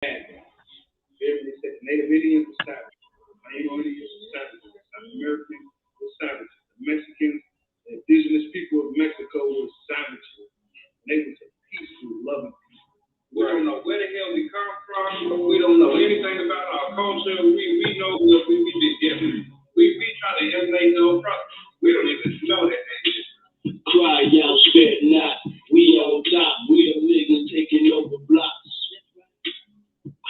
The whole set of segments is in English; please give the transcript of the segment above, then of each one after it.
They said the Native Indians were savages, the Indians were savages, the South Americans were savages, the Mexicans, the indigenous people of Mexico were savages. They was a peaceful, loving people. We don't know where the hell we come from. We don't know anything about our culture. We know what we did. We try to emulate those problems. We don't even know that. Cry out, spare not. We on top. We the niggas taking over blocks.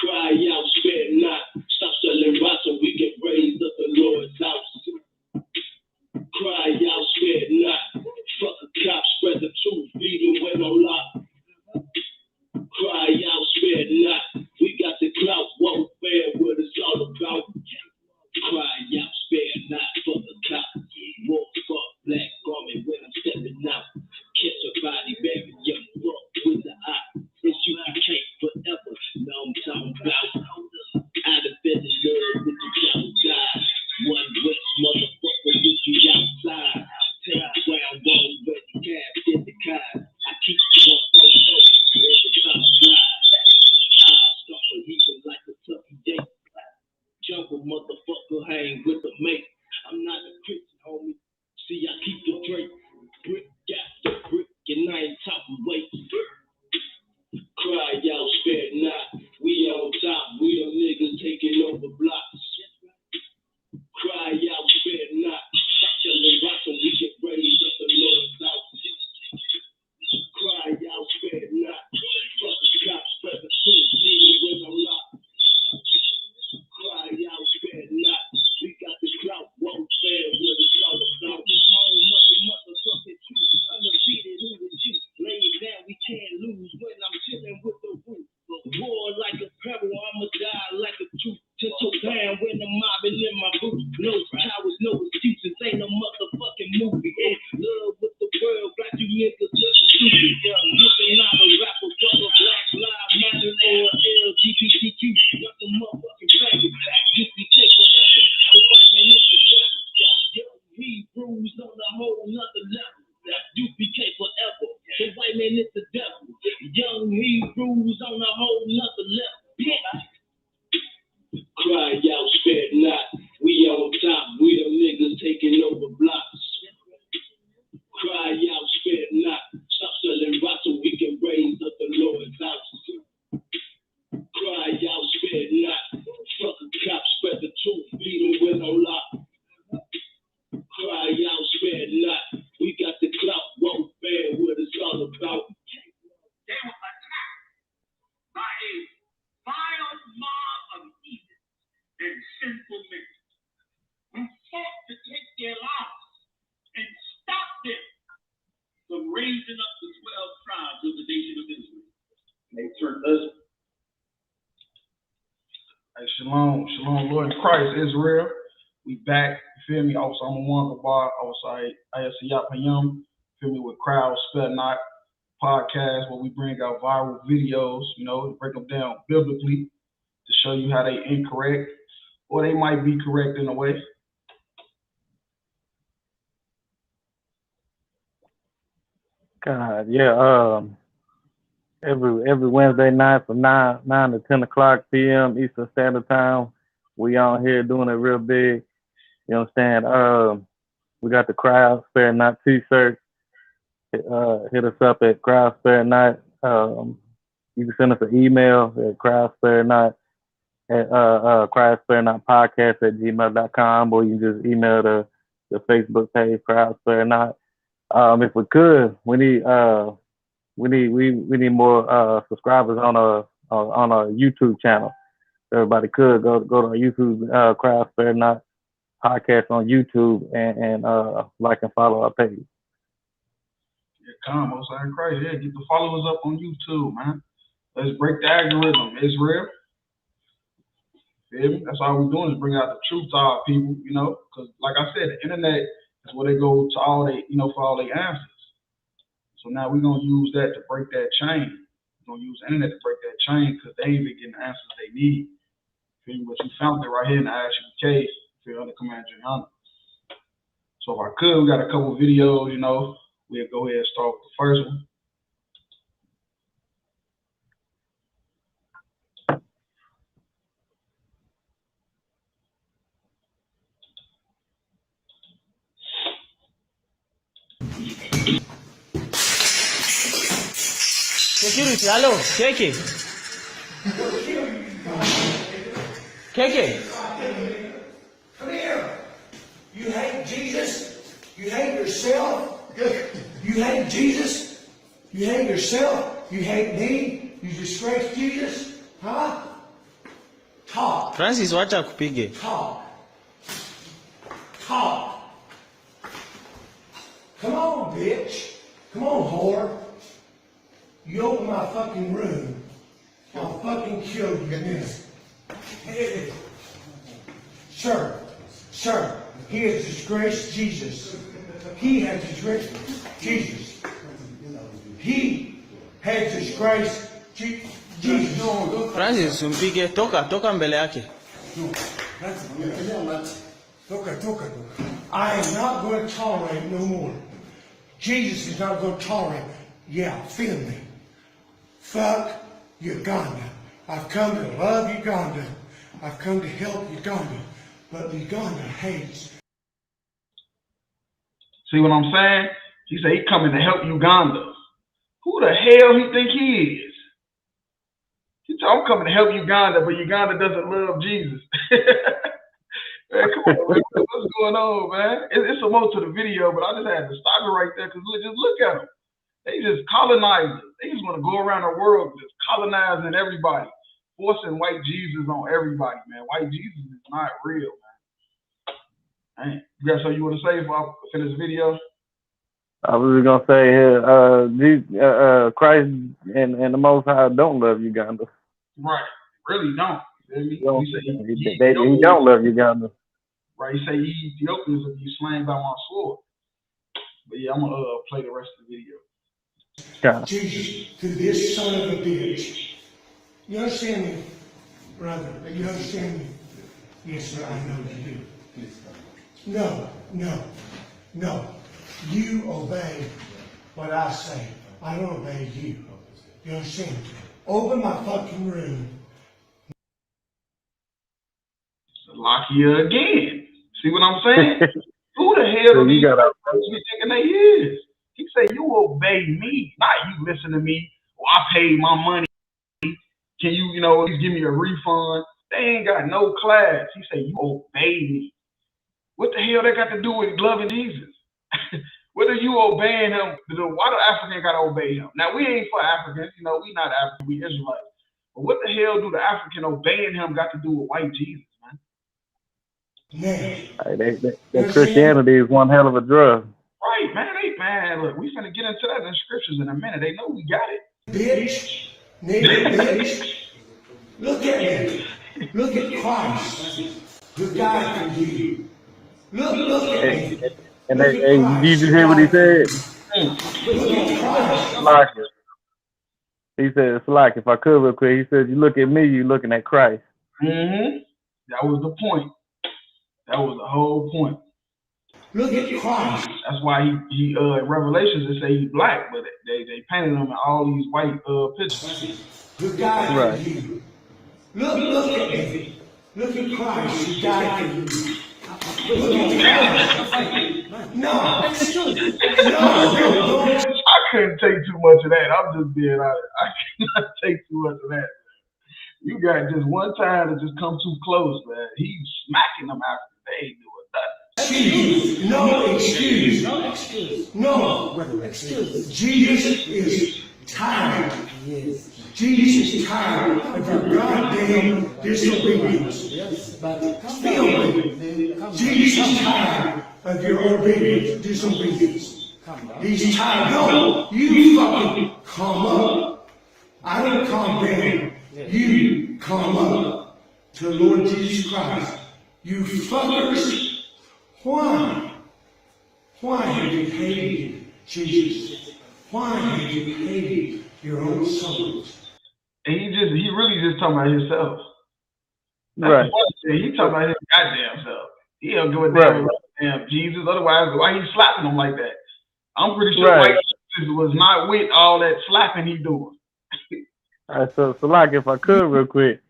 Cry out, spare not. Stop selling rocks so we can raise up the Lord's house. Cry out, spare not. Fuck a cop, spread the truth, leaving when I'm locked. Cry out, spare not. We got the clout, won't bear what it's all about. Cry out, spare not. Fuck a cop. More fuck black garment when I'm stepping out. Catch a body, baby, young fuck with the eye. It's you, I can't forever. Know I'm talking about. Out of bed in love with the young guy. One west motherfucker with you outside. Take ground, roll, ready, cab, in the car. I keep one photo, every time I slide. Eyes start to heaving like a tucky date. Jungle motherfucker hang with the mate. I'm not a Christian, homie. See, I keep the drink. Brick after brick, and I ain't talking weight. Cry out, spare not. We on top. We them niggas taking over blocks. Cry out, spare not. Stop selling rocks so we can raise up the Lord's house. Cry out, spare not. Fuck the cops, spread the truth, leaving when I'm locked. Cry out, spare not. We got the clout, won't fail what it's all about. Motherfucking truth, undefeated, who is you? Lay it down, we can't lose when I'm chilling with the roof. War like a peril, I'ma die like a truth. Tiptoe down when I'm mobbing in my boots. No powers, no excuses, ain't no motherfucking movie. In love with the world, black you niggas living stupid. Looking not a rapper, fuck a Black Lives Matter or LGBTQ. Nothing motherfucking faggot. UPK forever. The white man is the devil. Young Hebrews on a whole nother level. UPK forever. The white man is the devil. Young Hebrews on a whole nother level. Cry out, spare not. We on top. We them niggas taking over blocks. Cry out, spare not. Stop selling rocks so we can raise up the Lord's house. Cry out, spare not. Fuck a cop, spread the truth, leaving when I'm locked. Cry out, spare not. We got the clout, won't bear what it's all about. They were attacked by a vile mob of heathens and sinful men who sought to take their lives and stop them from raising up the 12 tribes of the nation of Israel. They turned us. Hey, shalom, Lord in Christ, Israel. We back, you feel me? Also, Ahmawan, Gabar, also Ahyasayap, Hayam, feel me, with Crowd, Spell Not podcast, where we bring out viral videos, you know, break them down biblically to show you how they incorrect, or they might be correct in a way. God, yeah. Every Wednesday night from 9 to 10 o'clock p.m. Eastern Standard Time, we on here doing it real big. You know what I'm saying? We got the Crowd Spare Not t-shirt. Hit us up at Crowd Spare Not. You can send us an email at crowdsparenot at crowdsparenotpodcast@gmail.com, or you can just email the Facebook page Crowd Spare Not. If we could, we need more subscribers on our YouTube channel. Everybody could go to our YouTube Crowd Spare Not podcast on YouTube and like and follow our page. Yeah, come on, son, Christ. Yeah, get the followers up on YouTube, man. Let's break the algorithm, Israel. Feel me? That's all we're doing is bring out the truth to our people, you know, because like I said, the internet is where they go to all they, you know, for all their answers. So now we're gonna use that to break that chain. We're gonna use the internet to break that chain because they ain't even getting the answers they need. Feel me? But you found it right here in the Ahyasayap for under Command General. So if I could, we got a couple videos, you know. We'll go ahead and start with the first one. Security, hello, KK. KK. Come here. You hate Jesus? You hate yourself? You hate Jesus? You hate yourself? You hate me? You disgrace Jesus? Huh? Talk. Francis, wacha kupige. Talk. Talk. Come on, bitch. Come on, whore. You open my fucking room, I'll fucking kill you in this. Sir, he has disgraced Jesus. He has disgraced Jesus. He has disgraced Jesus. Francis, umpige, toka mbele yake. I am not going to tolerate no more. Jesus is not going to tolerate. Yeah, feel me. Fuck Uganda. I've come to love Uganda. I've come to help Uganda. But Uganda hates. See what I'm saying? He said he coming to help Uganda. Who the hell he think he is? He said I'm coming to help Uganda, but Uganda doesn't love Jesus. Man, come on, man. What's going on, man? It's some more to the video, but I just had to stop it right there because just look at them. They just colonizers. They just want to go around the world just colonizing everybody, forcing white Jesus on everybody, man. White Jesus is not real, man. Dang. You got something you want to say before I finish the video? I was just gonna say here, Christ and the Most High don't love Uganda. Right, really don't. He don't love Uganda. Right, he say Ethiopians will be slain by my sword. But yeah, I'm gonna play the rest of the video. God. Jesus, to this son of a bitch. You understand me, brother? You understand me? Yes, sir, I know you do. No. You obey what I say. I don't obey you. You understand? Open my fucking room. Lock you again. See what I'm saying? Who the hell do these folks be thinking they is? He say you obey me, not you listen to me. Well, I paid my money. Can you, at least give me a refund? They ain't got no class. He say you obey me. What the hell that got to do with loving Jesus? What are you obeying him? Why do Africans got to obey him? Now, we ain't for Africans. We not African. We Israelites. But what the hell do the African obeying him got to do with white Jesus, man? That Christianity is one hell of a drug. Right, man. Look, we finna get into that in the scriptures in a minute. They know we got it. Bitch. Nigga, bitch. Look at me. Look at Christ, who died for you. Look at me. And did you just hear what he said? Salaki. He said, Salaki, if I could real quick, he said, you look at me, you looking at Christ. Mm-hmm. That was the point. That was the whole point. Look at Christ. That's why he in Revelations they say he's black, but they painted him in all these white pictures. Who died for you. Look at me. Look at Christ who died for you. Look at Christ. No. I couldn't take too much of that. I'm just being honest. I cannot take too much of that. You got just one time to just come too close, man. He's smacking them after they ain't doing nothing. No excuse. No excuse. Jesus is tired. Jesus is tired of your goddamn disobedience. Feel me. Jesus is tired of your obedience, disobedience. He's tired. No, you fucking calm up. I don't calm down. You calm up to the Lord Jesus Christ. You fuckers. Why? Why have you hated Jesus? Why have you hated your own souls? And he really just talking about himself. Right. He talking about his goddamn self. He don't give a damn about damn Jesus. Otherwise, why he slapping him like that? I'm pretty sure white Jesus was not with all that slapping he doing. All right, so like if I could real quick,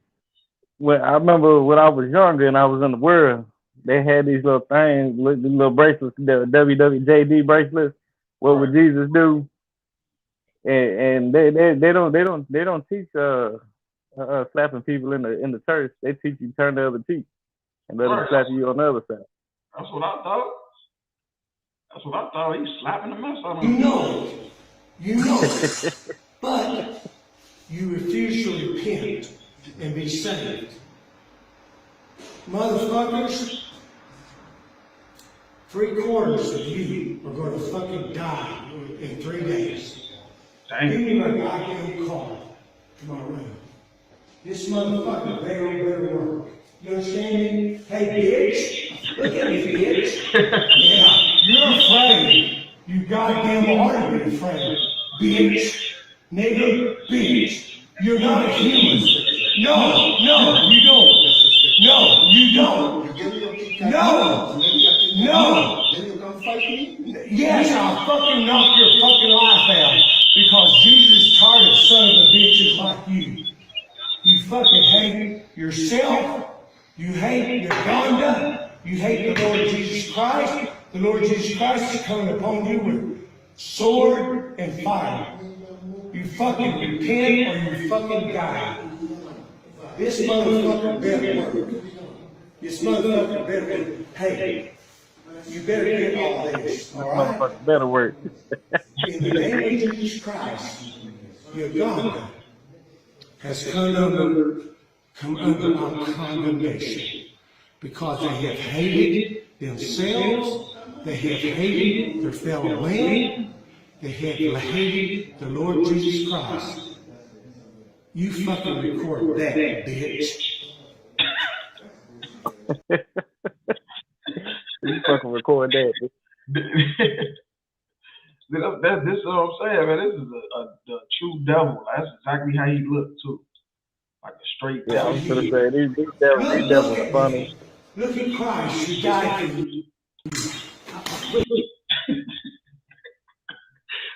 I remember when I was younger and I was in the world, they had these little things, little bracelets, the WWJD bracelets. What would Jesus do? and they don't teach slapping people in the church. They teach you turn the other cheek and let them Right. slap you on the other side. That's what I thought. That's what I thought. He's slapping the mess out of You him. know it. You know it. But you refuse to repent and be saved. Motherfuckers, 3/4 of you are going to fucking die in 3 days. Give Damn. me my goddamn car to my room. This motherfucker better work. You understand me? Hey, bitch. Look at me, bitch. Yeah, you're afraid. You goddamn ought to be afraid. Bitch. Nigga, bitch. You're not a human. No, you don't. No, you don't. No. No. Yes, I'll fucking knock your fucking life out. Because Jesus is tired of son of a bitches like you. You fucking hate yourself. You hate Uganda. You hate the Lord Jesus Christ. The Lord Jesus Christ is coming upon you with sword and fire. You fucking repent or you fucking die. This motherfucker better work. This motherfucker better work. Hey, you better get all this, all right? Motherfucker better work. In the name of Jesus Christ, Uganda has come under our condemnation because they have hated themselves, they have hated their fellow man, they have hated the Lord Jesus Christ. You fucking record that, bitch. You fucking record that. This is what I'm saying, man. This is the true devil. That's exactly how he looked too, like a straight Yeah, devil. I'm gonna say these devils Look funny. at me. Look at Christ who died for you.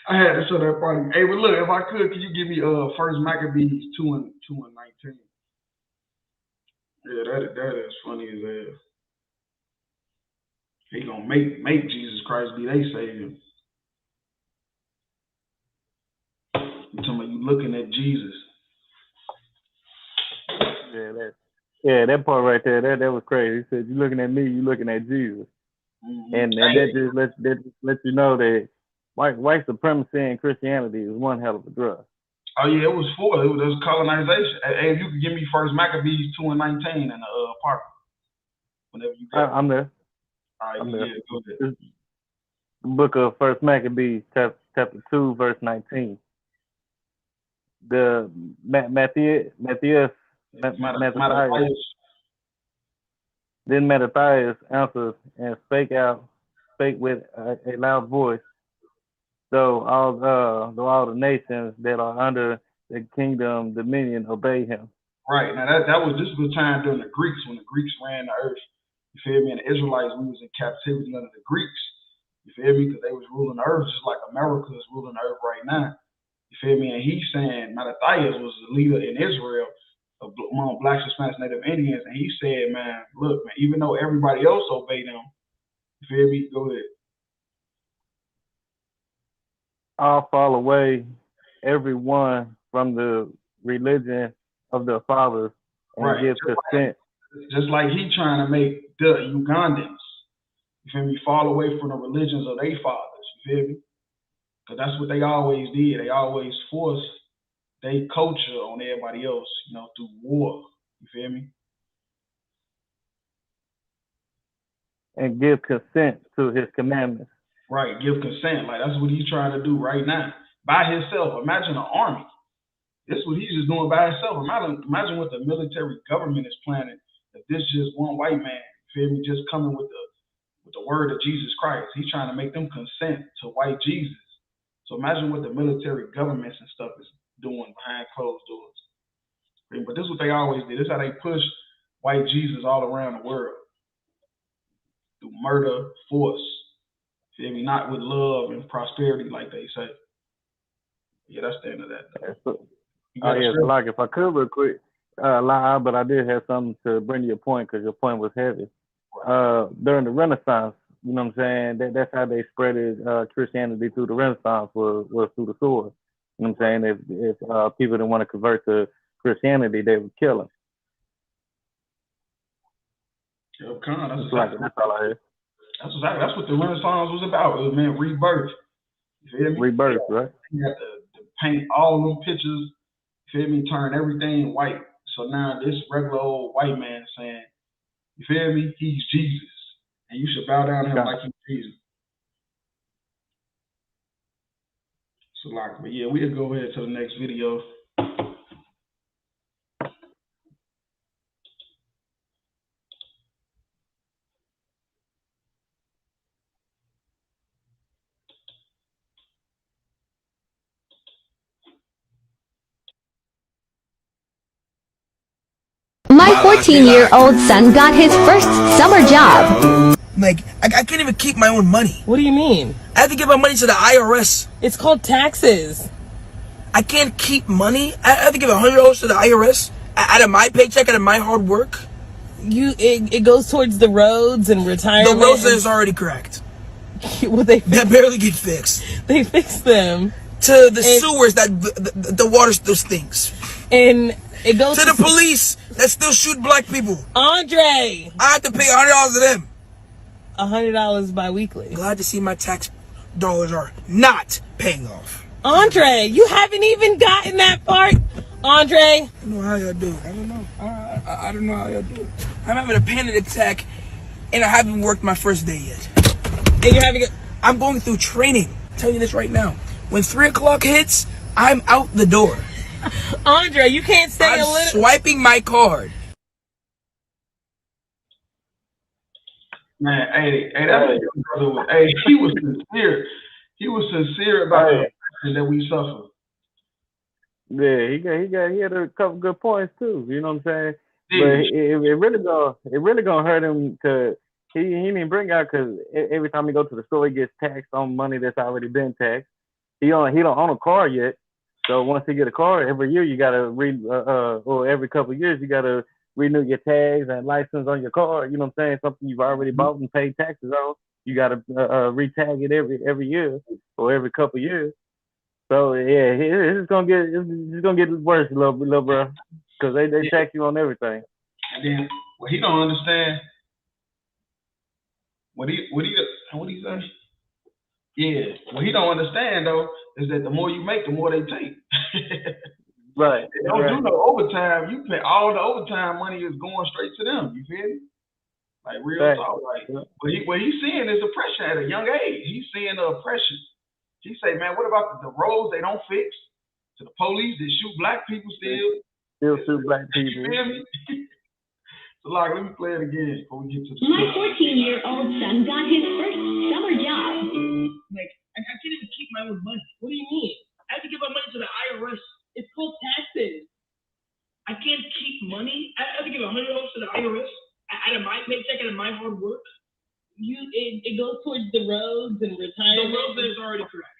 I had to show that party. Hey, but look, if I could, can you give me First Maccabees 2:19? Yeah, that is funny as hell. He gonna make Jesus Christ be their savior. You talking about you looking at Jesus? That part right there, that was crazy. He said, "You looking at me, you looking at Jesus," Mm-hmm. and that just lets you know that white supremacy in Christianity is one hell of a drug. Oh yeah, it was colonization. Hey, if you could give me First Maccabees 2:19 and part whenever you got. I'm there. All right, I'm yeah, there. go ahead. This the book of First Maccabees, chapter 2, verse 19. The Matthias Mattathias. Then Mattathias answered and spake with a loud voice, though all the nations that are under the kingdom dominion obey him. Right, now this was a time during the Greeks when the Greeks ran the earth. You feel me? And the Israelites, we was in captivity under the Greeks. You feel me? Because they was ruling the earth just like America is ruling the earth right now. You feel me? And he's saying Mattathias was the leader in Israel among blacks, Hispanics, Native Indians, and he said, man, look, man, even though everybody else obeyed them, you feel me? Go ahead. All fall away, every one from the religion of their fathers, and Right. give consent. Just like he trying to make the Ugandans, you feel me, fall away from the religions of their fathers, you feel me? Because that's what they always did. They always forced their culture on everybody else, you know, through war. You feel me? And give consent to his commandments. Right, give consent. Like that's what he's trying to do right now. By himself. Imagine an army. This is what he's just doing by himself. Imagine what the military government is planning if this just one white man, you feel me, just coming with the word of Jesus Christ. He's trying to make them consent to white Jesus. So imagine what the military governments and stuff is doing behind closed doors. But this is what they always did. This is how they push white Jesus all around the world. Through murder, force. Feel me? Not with love and prosperity like they say. Yeah, that's the end of that. So like if I could real quick, but I did have something to bring to your point because your point was heavy. During the Renaissance, you know what I'm saying? That's how they spreaded Christianity through the Renaissance was through the sword. You know what I'm saying? If people didn't want to convert to Christianity, they would kill them. That's exactly, that's all I heard. That's what the Renaissance was about. It meant rebirth. You feel me? Rebirth, right? You have to paint all them pictures. You feel me? Turn everything white. So now this regular old white man saying, you feel me? He's Jesus, and you should bow down to him like he's Jesus. So like, but yeah, we'll go ahead to the next video. My 14-year-old son got his first summer job. Like, I can't even keep my own money. What do you mean? I have to give my money to the IRS. It's called taxes. I can't keep money. I have to give $100 to the IRS out of my paycheck, out of my hard work. It goes towards the roads and retirement. The roads is already cracked. Well, that barely get fixed. They fix them. To the sewers that the water still stinks. And it goes to the police that still shoot black people. Andre! I have to pay $100 to them. $100 bi-weekly. Glad to see my tax dollars are not paying off. Andre, you haven't even gotten that part. Andre, I don't know how y'all do it. I don't know. I don't know how y'all do it. I'm having a panic attack, and I haven't worked my first day yet. And I'm going through training. I'll tell you this right now. When 3 o'clock hits, I'm out the door. Andre, you can't stay a little. Swiping my card. Man, hey, that brother was, he was sincere. He was sincere about the oppression that we suffer. Yeah, he had a couple good points too. You know what I'm saying? But it really gonna hurt him because he didn't bring out because every time he go to the store, he gets taxed on money that's already been taxed. He don't own a car yet. So once you get a car, every year you gotta or every couple of years you gotta renew your tags and license on your car. You know what I'm saying? Something you've already bought and paid taxes on. You gotta retag it every year or every couple of years. So yeah, it's gonna get worse, little bro, because they tax you on everything. And then what he don't understand, what he say? Yeah, what he don't understand though is that the more you make, the more they take. Right. They don't do no overtime. You pay all the overtime money is going straight to them. You feel me? Like real talk. Like what he's seeing is oppression at a young age. He's seeing the oppression. He say, man, what about the roads they don't fix? To the police that shoot black people still shoot black people. You feel me? So like, let me play it again before we get to the My 14-year-old son got his first summer job. Like, I can't even keep my own money. What do you mean? I have to give my money to the IRS. It's called taxes. I can't keep money. I have to give $100 to the IRS out of my paycheck, out of my hard work. It goes towards the roads and retirement. The roads is already cracked.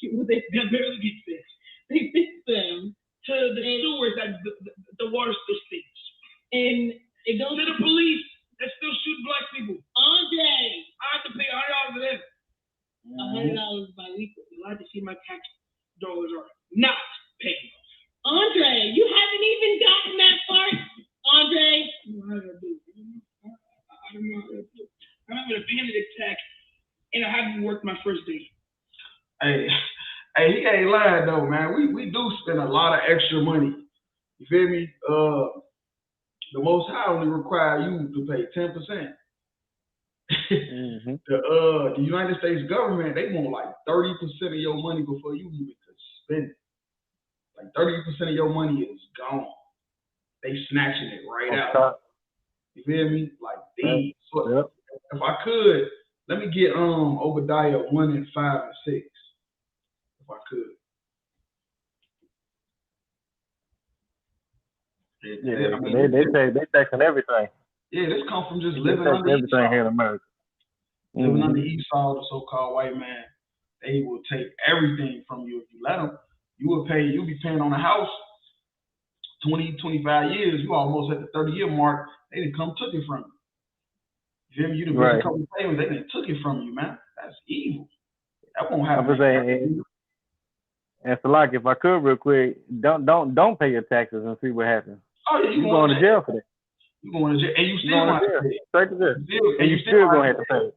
They barely get fixed. They fix them. To the sewers that the water still stinks. And it goes to the police that still shoot black people. Andre! I have to pay $100 to them. $100 bi-weekly. Glad to see my tax dollars are not paying off. Andre, you haven't even gotten that part. Andre! I don't know how to do it. I don't know how to do it. I'm having a panic attack, and I haven't worked my first day. Hey, he ain't lying though, man. We do spend a lot of extra money. You feel me? The Most High only require you to pay 10%. Mm-hmm. The United States government, they want like 30% of your money before you even could spend it. Like 30% of your money is gone. They snatching it right out. You feel me? Like these. So if I could, let me get Obadiah 1 and 5 and 6. If I could. They taxing everything. Yeah, this comes from just living under everything Esau. here in America. Living under Esau, the so-called white man, they will take everything from you if you let them. You'll be paying on a house 20, 25 years. You almost at the 30-year mark. They didn't come took it from you. You feel me? You didn't bring a couple of payments. They didn't took it from you, man. That's evil. That won't happen. And so, like, if I could, real quick, don't pay your taxes and see what happens. Oh yeah, You going to jail for that. You going to jail, and you You still going have to to jail. pay. Straight to jail. And you still gonna have to pay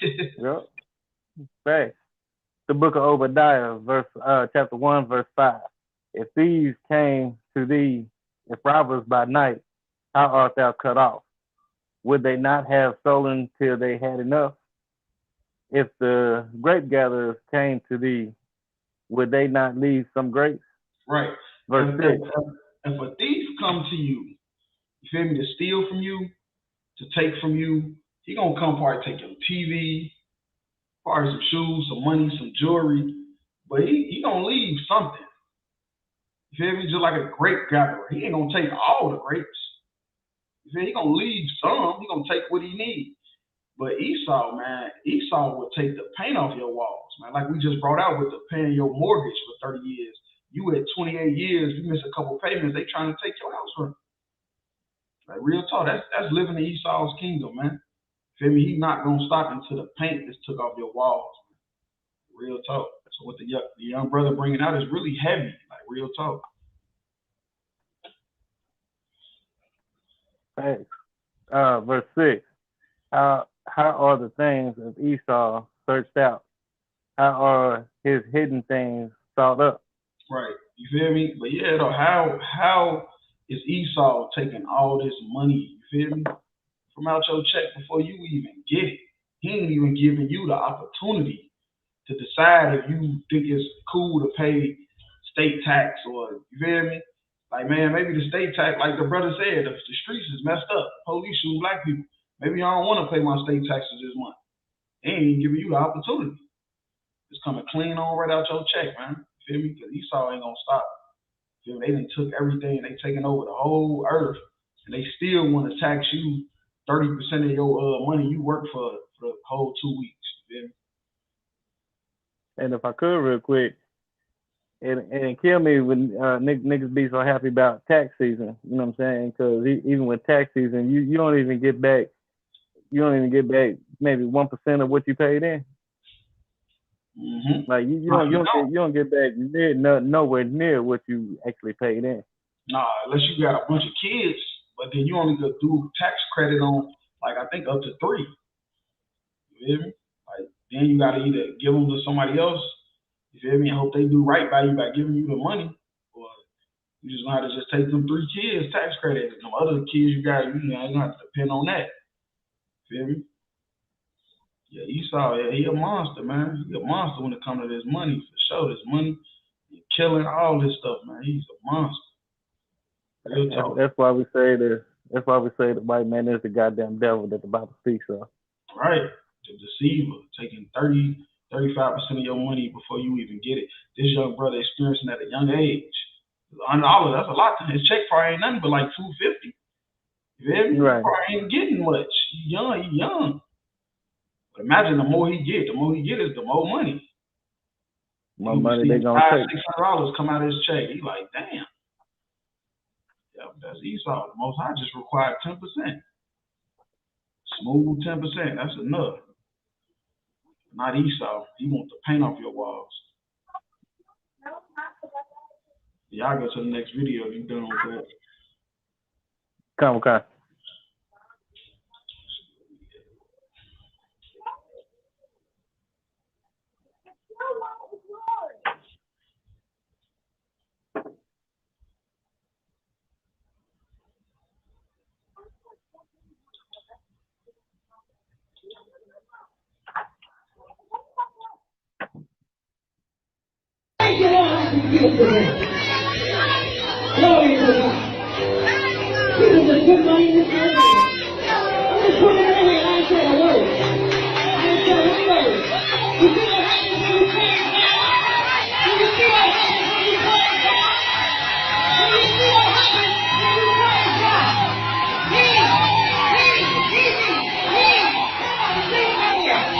it. Yep. Facts. The book of Obadiah, chapter 1, verse 5. If thieves came to thee, if robbers by night, how art thou cut off? Would they not have stolen till they had enough? If the grape gatherers came to thee, would they not leave some grapes? Right. Verse 6. If a thief come to you, you feel me, to steal from you, to take from you, he gonna come probably take your TV, probably some shoes, some money, some jewelry, but he gonna leave something. You feel me? Just like a grape gatherer. He ain't gonna take all the grapes. You feel me? He gonna leave some. He gonna take what he needs. But Esau, man, Esau will take the paint off your walls, man. Like we just brought out with the paying your mortgage for 30 years. You at 28 years, you miss a couple payments, they trying to take your house from you. Like real talk, that's living in Esau's kingdom, man. Feel me? He's not gonna stop until the paint is took off your walls. Man. Real talk. So what the young brother bringing out is really heavy, like real talk. Thanks. Verse 6. How are the things of Esau searched out? How are his hidden things sought up? Right. You feel me? But yeah, though, how is Esau taking all this money, you feel me, from out your check before you even get it? He ain't even giving you the opportunity to decide if you think it's cool to pay state tax or, you feel me? Like, man, maybe the state tax, like the brother said, the streets is messed up. Police shoot black people. Maybe I don't want to pay my state taxes this month. They ain't even giving you the opportunity. It's coming clean on right out your check, man. You feel me? Because Esau ain't going to stop. You know, they done took everything. They taking over the whole earth. And they still want to tax you 30% of your money you work for the whole 2 weeks. You feel me? And if I could, real quick, and kill me when niggas be so happy about tax season. You know what I'm saying? Because even with tax season, you don't even get back. You don't even get back maybe 1% of what you paid in. Mm-hmm. Like you don't get back nowhere near what you actually paid in. Nah, unless you got a bunch of kids, but then you only could do tax credit on like I think up to 3. You feel me? Like then you gotta either give them to somebody else. You feel me? And hope they do right by you by giving you the money, or you just gonna have to just take them 3 kids tax credit. And them other kids you got, you gonna have to depend on that. Feel me? Yeah, Esau, yeah, he a monster, man. He a monster when it comes to this money, for sure. This money, killing all this stuff, man. He's a monster. Real talk. That's why we say the white man is the goddamn devil that the Bible speaks of. Right. The deceiver, taking 35% of your money before you even get it. This young brother experiencing at a young age. $100, that's a lot. His check probably ain't nothing but like $250. You feel me? Right. He probably ain't getting much. He young. But imagine the more he get is the more money. More money they gonna take. $600 come out of his check. He like, damn. Yeah, that's Esau. The Most High just required 10%. Smooth 10%. That's enough. Not Esau. He wants to paint off your walls. Y'all go to the next video if you done with that. Come. Glory to God. People just put money in this building. I'm just putting it in here and I ain't saying a word. I ain't saying one word. You see what happens when you praise God? Do you see what happens when you praise God? Do you see what happens when you praise God? Come on, sing it out here.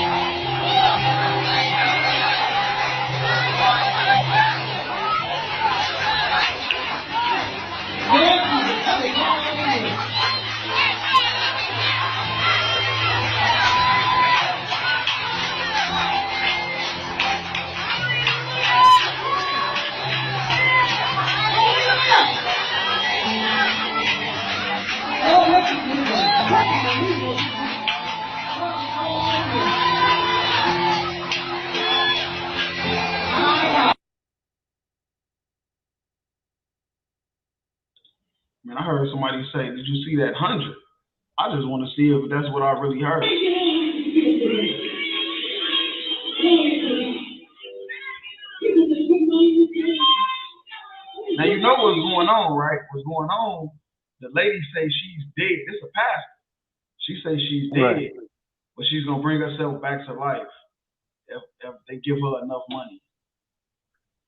Man, I heard somebody say, "Did you see that 100?" I just want to see if that's what I really heard. Now you know what's going on, right? What's going on? The lady say she's dead. This is a pastor. She say she's dead, right, but she's gonna bring herself back to life if they give her enough money.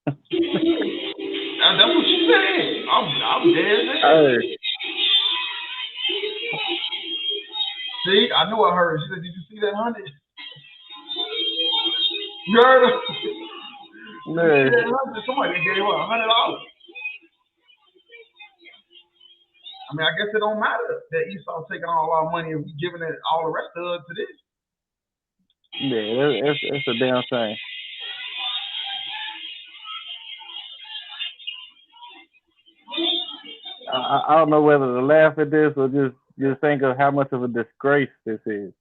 That's what she said. I'm dead. Hey. See, I knew I heard. She said, "Did you see that 100?" You heard her? No. Somebody gave her $100. I mean, I guess it don't matter that Esau taking all our money and we giving it all the rest of it to this. Yeah, it's a damn shame. I don't know whether to laugh at this or just think of how much of a disgrace this is.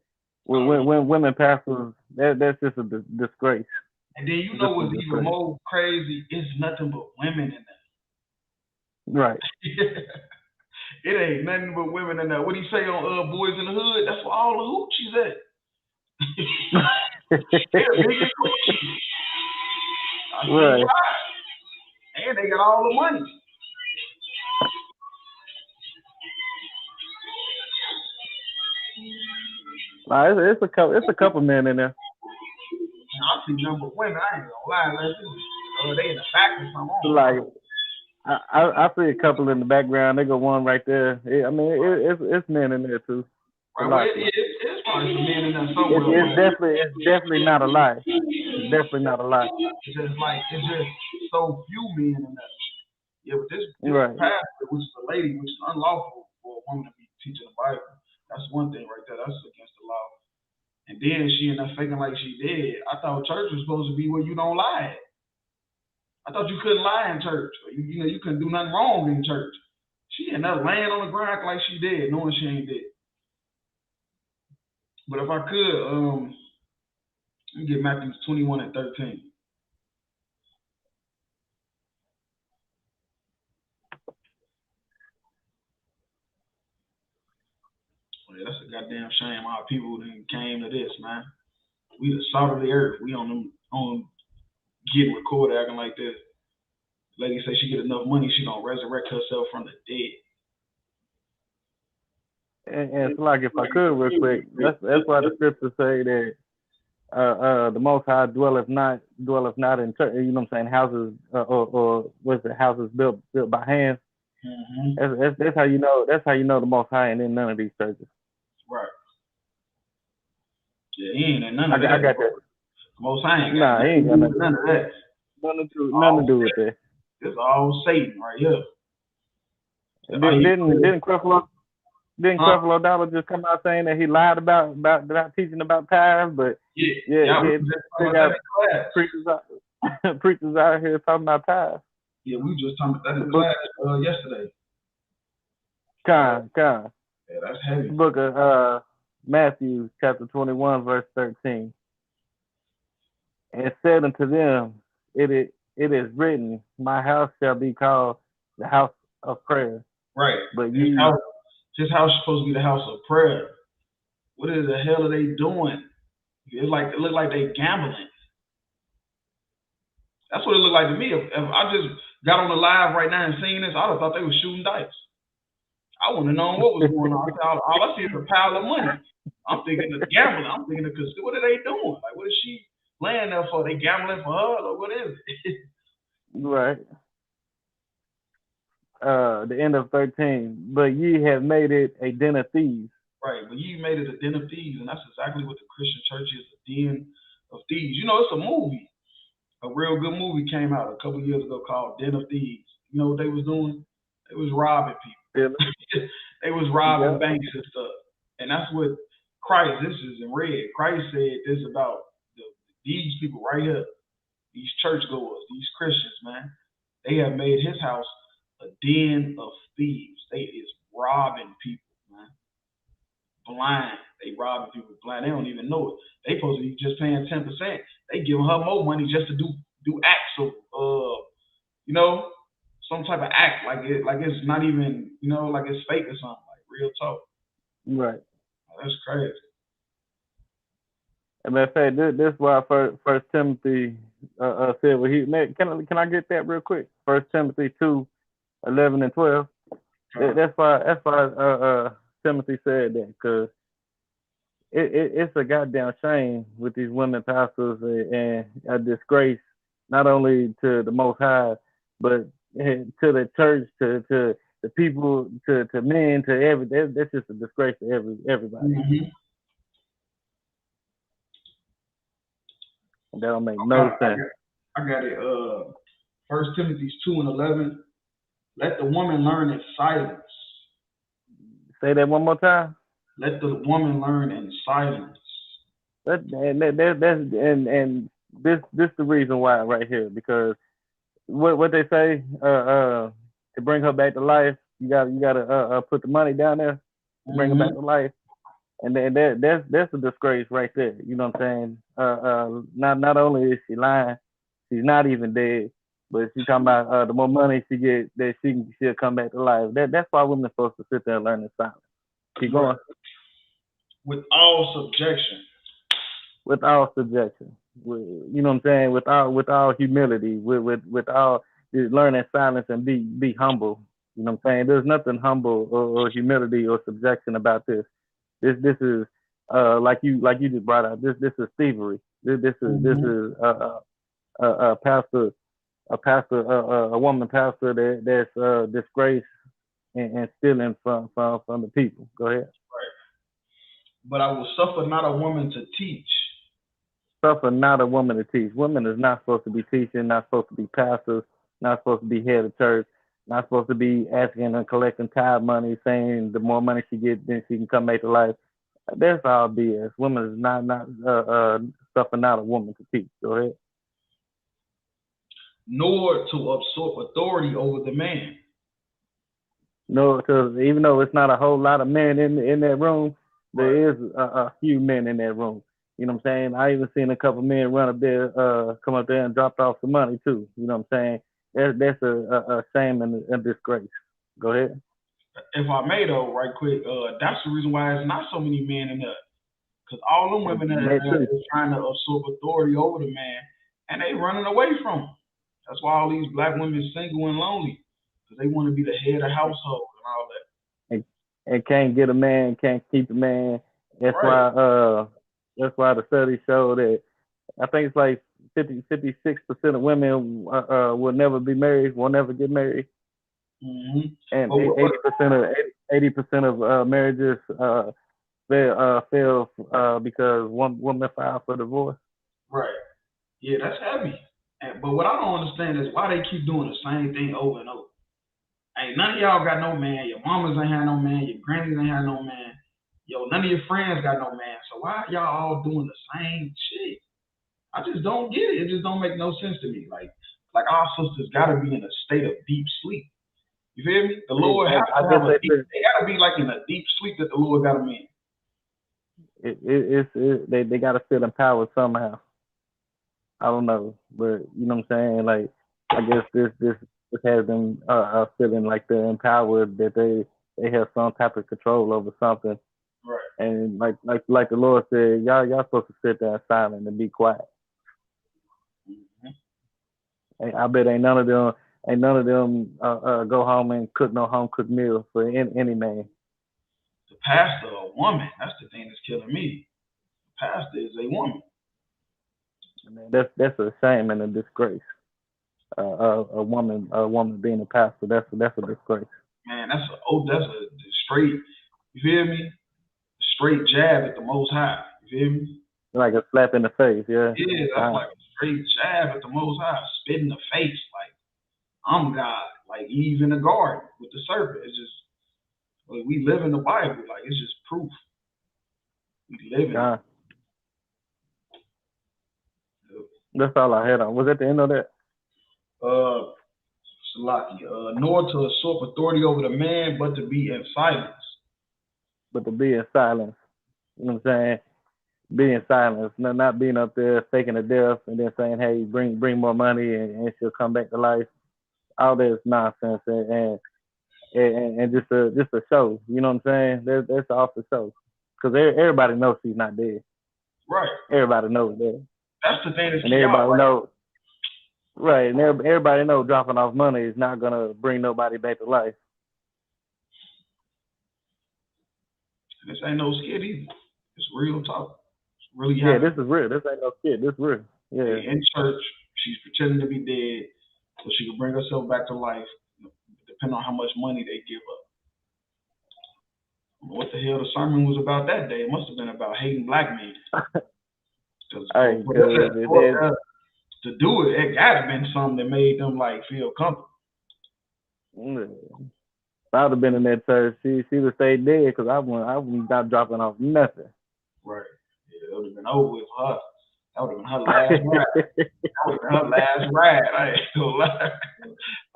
When women pastors, that's just a disgrace. And then you know what's even more crazy? It's nothing but women in there. Right. It ain't nothing but women in there. What do you say on Boys in the Hood? That's where all the hoochies at. They're big and coochie. Right. And they got all the money. It's a couple men in there. I see number of women. I ain't gonna lie, they in the back or something. Like I see a couple in the background. They got one right there. I mean, it's men in there too. Right, well, it's probably some men in there somewhere. It's definitely not a lie. It's definitely not a lie. It's just so few men in there. Yeah, but this right. pastor, which is a lady, which is unlawful for a woman to be teaching the Bible. That's one thing right there. That's against the law. And then she ended up faking like she did. I thought church was supposed to be where you don't lie. I thought you couldn't lie in church. You couldn't do nothing wrong in church. She ended up laying on the ground like she did, knowing she ain't dead. But if I could, let me get Matthew 21:13. Oh, yeah, that's a goddamn shame. Our people didn't came to this, man. We the salt of the earth. We on getting recorded acting like this. Lady say she get enough money, she gonna resurrect herself from the dead. And it's like, if I could real quick, that's why the scriptures say that the Most High dwelleth not in church. You know what I'm saying? Houses or what's it? Houses built by hands. Mm-hmm. That's how you know. That's how you know the Most High ain't in none of these churches. Right. Yeah, he ain't in none of that. I got that. Most High ain't got he ain't got none of that. Nothing to do with that. It's all Satan right here. Didn't Creflo Dollar just come out saying that he lied about teaching about tithes? But preachers out here talking about tithes. Yeah, we just talking about that in class yesterday. Yeah, that's heavy. The book of Matthew chapter 21 verse 13. And said unto them, it is written, my house shall be called the house of prayer. Right. But his house is supposed to be the house of prayer. What in the hell are they doing? It look like they gambling. That's what it looked like to me. If I just got on the live right now and seen this, I would have thought they were shooting dice. I wouldn't have known what was going on. All I see is a pile of money. I'm thinking of gambling. I'm thinking of, what are they doing? Like, what is she laying there for? They gambling for her? Or what is it? Right. The end of 13. But ye have made it a den of thieves. Right, but ye made it a den of thieves, and that's exactly what the Christian church is, a den of thieves. You know, it's a movie. A real good movie came out a couple years ago called Den of Thieves. You know what they was doing? They was robbing people. Yeah. They was robbing banks and stuff. And that's what Christ, this is in red. Christ said this about these people right here, these churchgoers, these Christians, man. They have made his house a den of thieves. They is robbing people, man. blind. They robbing people blind. They don't even know it. They supposed to be just paying 10%. They giving her more money just to do acts of some type of act like it's not even like it's fake or something, like real talk. Right. That's crazy. As a matter of fact, this is why First Timothy said what he can I get that real quick? 1 Timothy 2:11 and 12. That's why Timothy said that, because it's a goddamn shame with these women pastors and a disgrace not only to the Most High, but to the church, to the people, to men, to everything. That's just a disgrace to everybody. Mm-hmm. That don't make no sense. I got it. 1 Timothy 2:11. Let the woman learn in silence. Say that one more time. Let the woman learn in silence. That's this the reason why right here, because what they say to bring her back to life, you gotta put the money down there to bring her back to life, and that's a disgrace right there. You know what I'm saying? Not only is she lying, she's not even dead, but she's talking about the more money she get, that she'll come back to life. That's why women are supposed to sit there and learn in silence. Keep going. With all subjection. With all subjection. You know what I'm saying? With all humility. With all learn in silence and be humble. You know what I'm saying? There's nothing humble or humility or subjection about this. This is like you just brought out. This is thievery. This is a pastor, a woman pastor that's disgraced and stealing from the people. Go ahead. Right. But I will suffer not a woman to teach. Suffer not a woman to teach. Women is not supposed to be teaching, not supposed to be pastors, not supposed to be head of church, not supposed to be asking and collecting tithe money, saying the more money she gets, then she can come back to life. That's all BS. Women is not suffer not a woman to teach. Go ahead. Nor to usurp authority over the man. No, because even though it's not a whole lot of men in that room, there is a few men in that room. You know what I'm saying? I even seen a couple men run up there, come up there and dropped off some money too. You know what I'm saying? That's a shame and a disgrace. Go ahead. If I may though, right quick, that's the reason why there's not so many men in there. Because all them women that are trying to usurp authority over the man, and they running away from him. That's why all these black women are single and lonely, because they want to be the head of household and all that. And can't get a man, can't keep a man. That's right. That's why the studies show that I think it's like 56% of women will never be married, will never get married. Mm-hmm. And 80% of marriages fail because one woman filed for divorce. Right. Yeah, that's heavy. But what I don't understand is why they keep doing the same thing over and over. Ain't none of y'all got no man. Your mamas ain't had no man. Your grannies ain't had no man. Yo, none of your friends got no man. So why y'all all doing the same shit? I just don't get it. It just don't make no sense to me. Like our sisters gotta be in a state of deep sleep. You feel me? The Lord has to have they gotta be like in a deep sleep that the Lord got them in. They gotta feel empowered somehow. I don't know, but you know what I'm saying? Like, I guess this has them feeling like they're empowered, that they have some type of control over something. Right. And like the Lord said, y'all supposed to sit there silent and be quiet. Mm-hmm. And I bet ain't none of them go home and cook no home cooked meal for any man. The pastor, a woman, that's the thing that's killing me. The pastor is a woman. That's a shame and a disgrace. A woman being a pastor, that's a disgrace. Man, that's a straight, you feel me? Straight jab at the Most High. You feel me? Like a slap in the face, yeah. Yeah, that's like a straight jab at the Most High, spit in the face, like I'm God, like Eve in the garden with the serpent. It's just like we live in the Bible, like it's just proof. We live in it. That's all I had on. Was that the end of that? Salaki, nor to usurp authority over the man, but to be in silence. But to be in silence. You know what I'm saying? Being silent, not being up there faking a death and then saying, "Hey, bring more money and she'll come back to life." All that is nonsense and just a show. You know what I'm saying? That's off the show because everybody knows she's not dead. Right. Everybody knows that. That's the thing that's and everybody knows. Right, and everybody knows dropping off money is not gonna bring nobody back to life. This ain't no skit either. It's real talk. It's really Yeah, happening. this is real. This ain't no skit. This is real. Yeah. In church, she's pretending to be dead so she can bring herself back to life, depending on how much money they give her. What the hell the sermon was about that day? It must have been about hating black men. Hey, to do it, it gotta have been something that made them like feel comfortable. If I would have been in that church, she would have stayed dead because I wouldn't stop dropping off nothing. Right. Yeah, it would have been over with for her. That would have been her last ride. That would have been her last ride. I ain't gonna lie.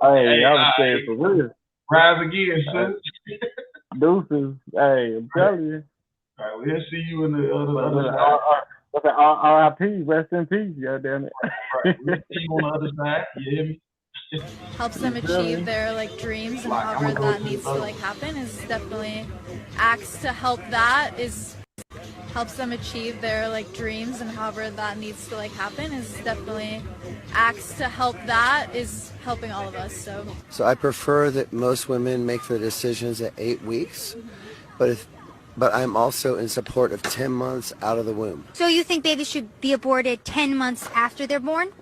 Hey, I was saying for real. Rise again, sis. Deuces. Hey, I'm telling you. All right, we'll see you in the other side. R.I.P. Rest in peace, goddamn it. Right, we'll see you on the other side. You hear me? Helps them achieve their dreams and however that needs to happen is definitely acts to help that is helps them achieve their dreams and however that needs to happen is definitely acts to help that is helping all of us. So I prefer that most women make their decisions at 8 weeks, but I'm also in support of 10 months out of the womb. So you think babies should be aborted 10 months after they're born?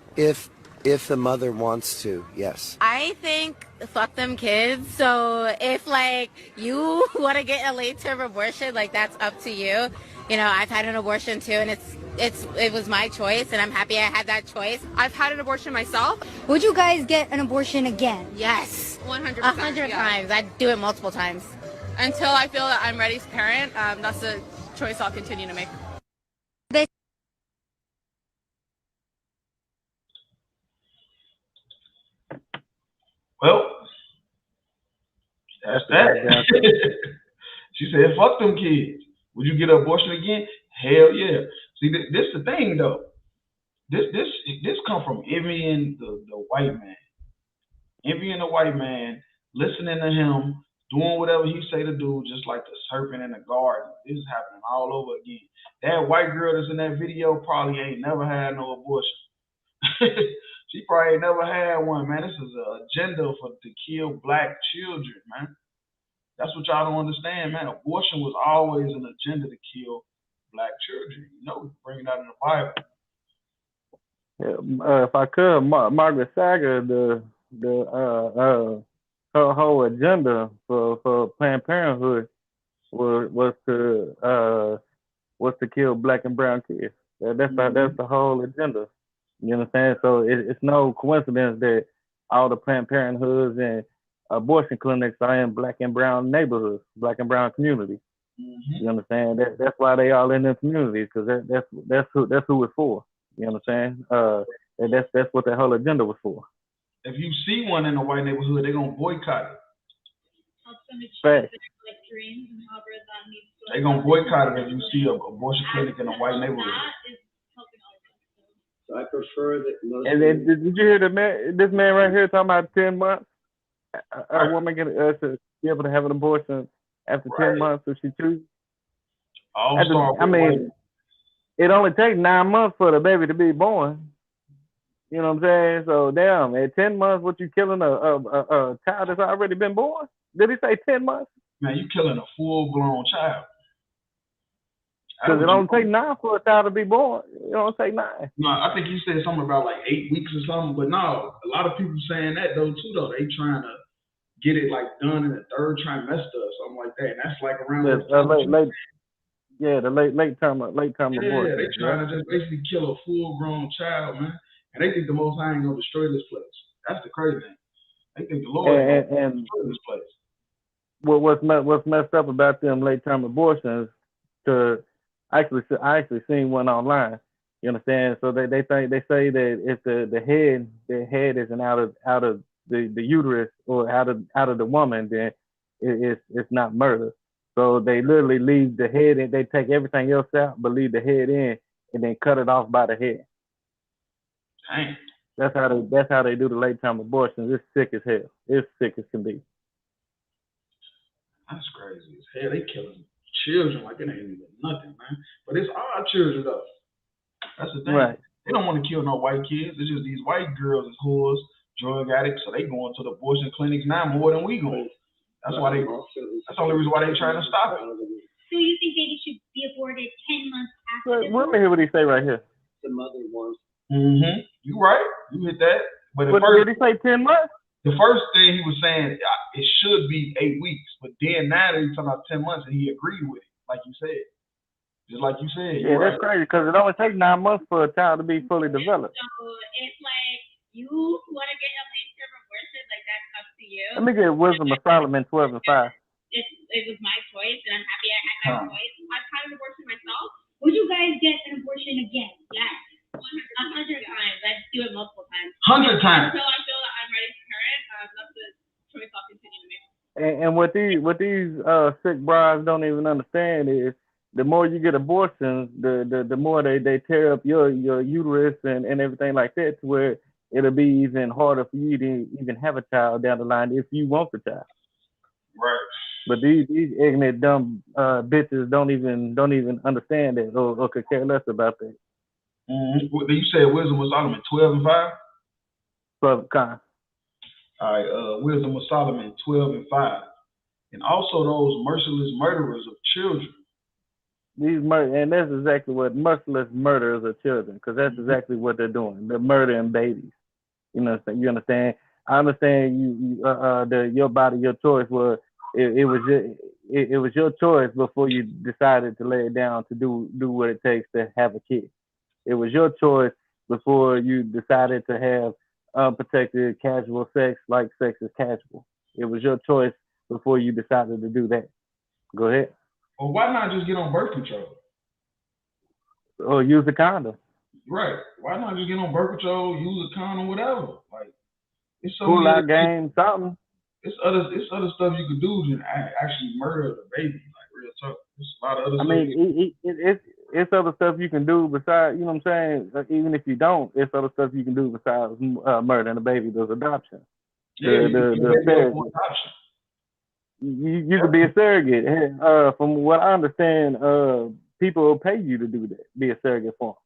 If the mother wants to, yes. I think fuck them kids. So if you want to get a late term abortion, that's up to you. I've had an abortion too, and it was my choice, and I'm happy I had that choice. I've had an abortion myself. Would you guys get an abortion again? Yes, 100%. 100 times. I'd do it multiple times. Until I feel that I'm ready to parent, that's a choice I'll continue to make. Well, that's that. She said, fuck them kids. Would you get an abortion again? Hell yeah. See, this the thing though. This come from envying the white man. Envying the white man, listening to him, doing whatever he say to do, just like the serpent in the garden. This is happening all over again. That white girl that's in that video probably ain't never had no abortion. She probably ain't never had one, man. This is an agenda to kill black children, man. That's what y'all don't understand, man. Abortion was always an agenda to kill black children. Bring it out in the Bible. Yeah, if I could, Margaret Sanger, her whole agenda for Planned Parenthood was to kill black and brown kids. That's the whole agenda. You know what I'm saying? So it's no coincidence that all the Planned Parenthoods and abortion clinics are in black and brown neighborhoods, black and brown communities. Mm-hmm. You understand? That's why they all in them communities, because that's who it's for. You know what I'm saying? And that's what that whole agenda was for. If you see one in a white neighborhood, they're gonna boycott it. Fact. They're gonna boycott it if you see an abortion clinic in a white neighborhood. So I prefer that most. And then, did you hear this man right here talking about 10 months? A woman to be able to have an abortion after 10 months if she chooses. It only takes 9 months for the baby to be born. You know what I'm saying? So damn, at 10 months, what you killing a child that's already been born? Did he say 10 months? Man, you killing a full-blown child. Because it only take 9 for a child to be born. It don't take 9. No, I think you said something about 8 weeks or something. But no, a lot of people saying that though too. Though they trying to get it done in the 3rd trimester or something like that. And that's around the late term abortion. Yeah, they trying to just basically kill a full-grown child, man. And they think the Most High ain't gonna destroy this place. That's the crazy thing. They think the Lord ain't gonna destroy this place. What's messed up about them late term abortions? I actually seen one online. You understand? So they say that if the head isn't out of the uterus or out of the woman, then it's not murder. So they literally leave the head and they take everything else out, but leave the head in and then cut it off by the head. Dang. That's how they do the late term abortions. It's sick as hell. It's sick as can be. That's crazy as hell. They killing children like it ain't even nothing, man. But it's our children though. That's the thing. Right. They don't want to kill no white kids. It's just these white girls is whores, drug addicts, so they going to the abortion clinics now more than we going. That's why they. That's the only reason why they trying to stop it. So you think babies should be aborted 10 months after? Let me hear what he say right here. The mother wants. Mm-hmm. You right. You hit that. But What did he say? 10 months? The first thing he was saying, it should be 8 weeks, but then now he's talking about 10 months, and he agreed with it, like you said. Just like you said. Yeah, that's crazy because it only takes 9 months for a child to be fully developed. So if like you want to get a late term abortion, like that's up to you. Let me get Wisdom of Solomon 12 and 5. It was my choice, and I'm happy I had that choice. I've had an abortion myself. Would you guys get an abortion again? Yes. 100 times. I'd do it multiple times. 100 times. Until I feel that I'm ready to parent, that's the choice I'll continue to make. And what these sick brides don't even understand is the more you get abortions, the more they tear up your uterus and everything like that, to where it'll be even harder for you to even have a child down the line if you want the child. Right. But these ignorant dumb bitches don't even understand that or could care less about that. Mm-hmm. You said Wisdom of Solomon 12 and 5? 12 kind. All right, Wisdom of Solomon 12 and 5. And also those merciless murderers of children. And that's exactly what merciless murderers of children, because that's exactly what they're doing. They're murdering babies. You understand? I understand your body, your choice was it was your choice before you decided to lay it down to do what it takes to have a kid. It was your choice before you decided to have unprotected casual sex, like sex is casual. It was your choice before you decided to do that. Go ahead. Well, why not just get on birth control? Or use a condom. Right. Why not just get on birth control, use a condom, whatever? Like, it's so Pull out game, something. It's other stuff you could do than actually murder the baby. Like, real talk. There's a lot of other stuff. I mean, it's other stuff you can do besides, you know what I'm saying? Even if you don't, it's other stuff you can do besides murdering a baby. There's adoption. Yeah, you could be a surrogate. From what I understand, people will pay you to do that, be a surrogate for them.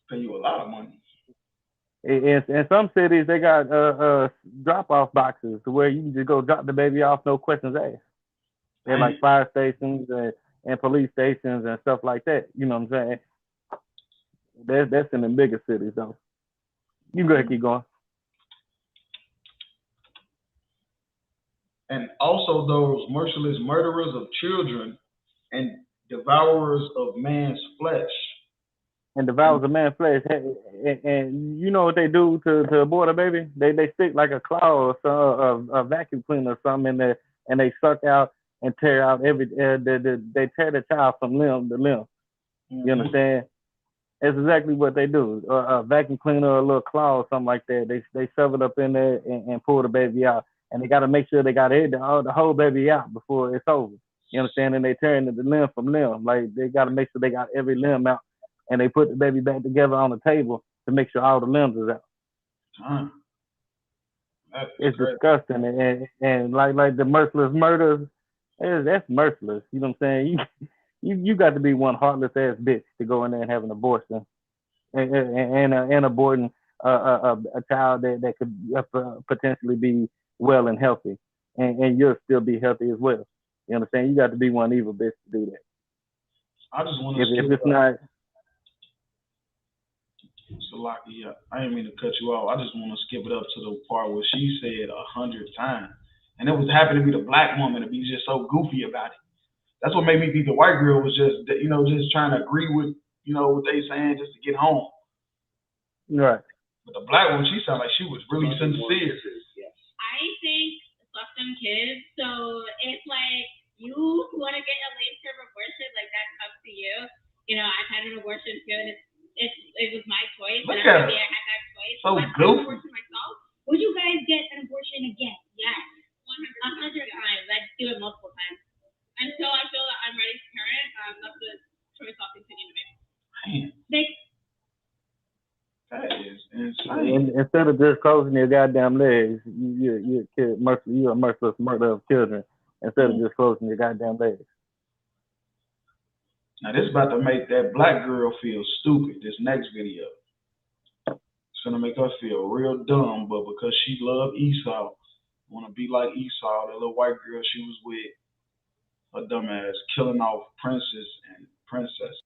Pay you a lot of money. In some cities, they got drop-off boxes to where you can just go drop the baby off, no questions asked. They're like fire stations and police stations and stuff like that. You know what I'm saying? That's in the bigger cities, though. You go ahead, keep going. And also those merciless murderers of children and devourers of man's flesh. And devours a man's flesh. And you know what they do to abort a baby? They stick like a claw or a vacuum cleaner or something in there, and they suck out and tear out they tear the child from limb to limb. Mm-hmm. You understand? That's exactly what they do. A vacuum cleaner or a little claw or something like that. They shove it up in there and pull the baby out. And they got to make sure they got the whole baby out before it's over. You understand? And they tearing the limb from limb. Like, they got to make sure they got every limb out. And they put the baby back together on the table to make sure all the limbs is out. It's crazy. Disgusting. And like the merciless murders, that's merciless. You know what I'm saying? You got to be one heartless ass bitch to go in there and have an abortion and aborting a child that could potentially be well and healthy, and you'll still be healthy as well. You understand? You got to be one evil bitch to do that. I just want to if it's not. Salaki, I didn't mean to cut you off. I just want to skip it up to the part where she said 100 times, and it was happened to be the black woman to be just so goofy about it. That's what made me think the white girl was just trying to agree with what they saying just to get home. Right. But the black one, she sounded like she was really sincere. I think fuck them kids. So if like you want to get a late term abortion, like that's up to you. You know, I've had an abortion too, and it was my choice. Look and I'm happy at I had that choice. So I've had an abortion myself. Would you guys get an abortion again? Yes. 100 times. I'd do it multiple times. instead of just closing your goddamn legs, you a merciless murder of children. Instead of just closing your goddamn legs. Now this is about to make that black girl feel stupid. This next video, it's gonna make her feel real dumb, but because she loved Esau, wanna be like Esau, that little white girl she was with, her dumb ass killing off princes and princesses.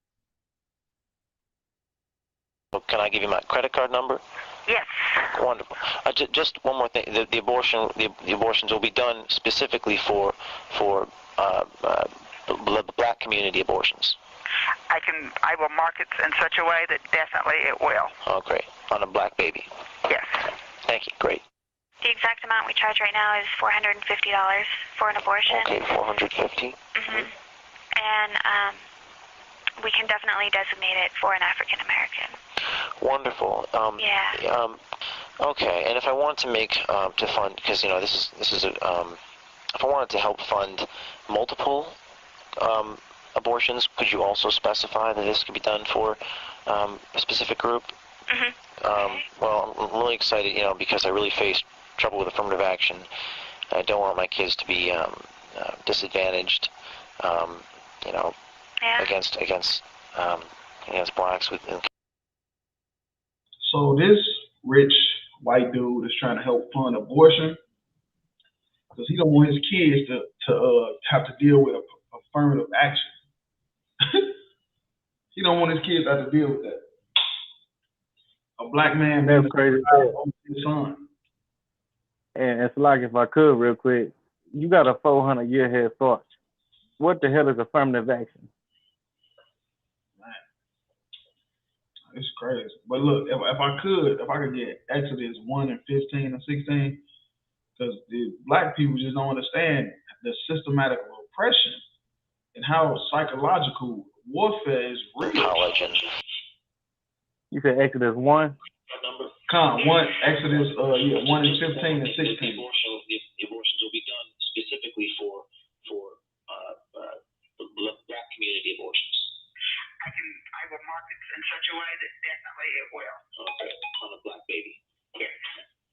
Can I give you my credit card number? Yes. Wonderful. Just one more thing. The abortions will be done specifically for the black community abortions. I will mark it in such a way that definitely it will. Oh, great. On a black baby. Yes. Thank you. Great. The exact amount we charge right now is $450 for an abortion. Okay, $450. Mm-hmm. And we can definitely designate it for an African American. Wonderful. Yeah. Okay, and if I want to make to fund, because this is a if I wanted to help fund multiple abortions, could you also specify that this could be done for a specific group? Mm-hmm. Well, I'm really excited, because I really faced trouble with affirmative action. I don't want my kids to be disadvantaged, against blacks. So this rich white dude is trying to help fund abortion because he don't want his kids to have to deal with affirmative action. He don't want his kids to have to deal with that. A black man That's crazy. His son. And it's like, if I could real quick, you got a 400-year head start. What the hell is affirmative action? It's crazy. But look, if I could get Exodus 1 and 15 and 16, because the black people just don't understand the systematic oppression and how psychological warfare is real. You said Exodus 1? Exodus 1 and 15 and 16. The abortions will be done specifically for black community abortions. I will mark it in such a way that definitely it will. Okay, on a black baby. Yes.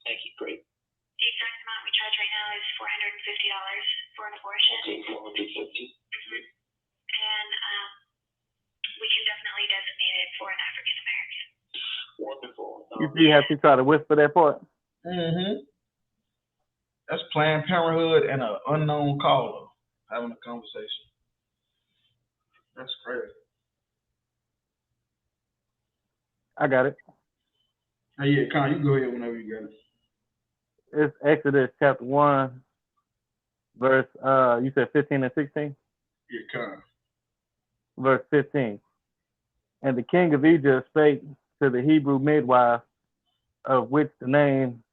Thank you. Great. The exact amount we charge right now is $450 for an abortion. Okay, $450. Mm-hmm. And we can definitely designate it for an African American. Wonderful. You see how she try to whisper that part? Mm-hmm. That's Planned Parenthood and an unknown caller having a conversation. That's crazy. I got it. Hey, yeah, Con, you go ahead whenever you got it. It's Exodus chapter 1, verse, you said 15 and 16? Yeah, Con. Verse 15. And the king of Egypt spake to the Hebrew midwife, of which the name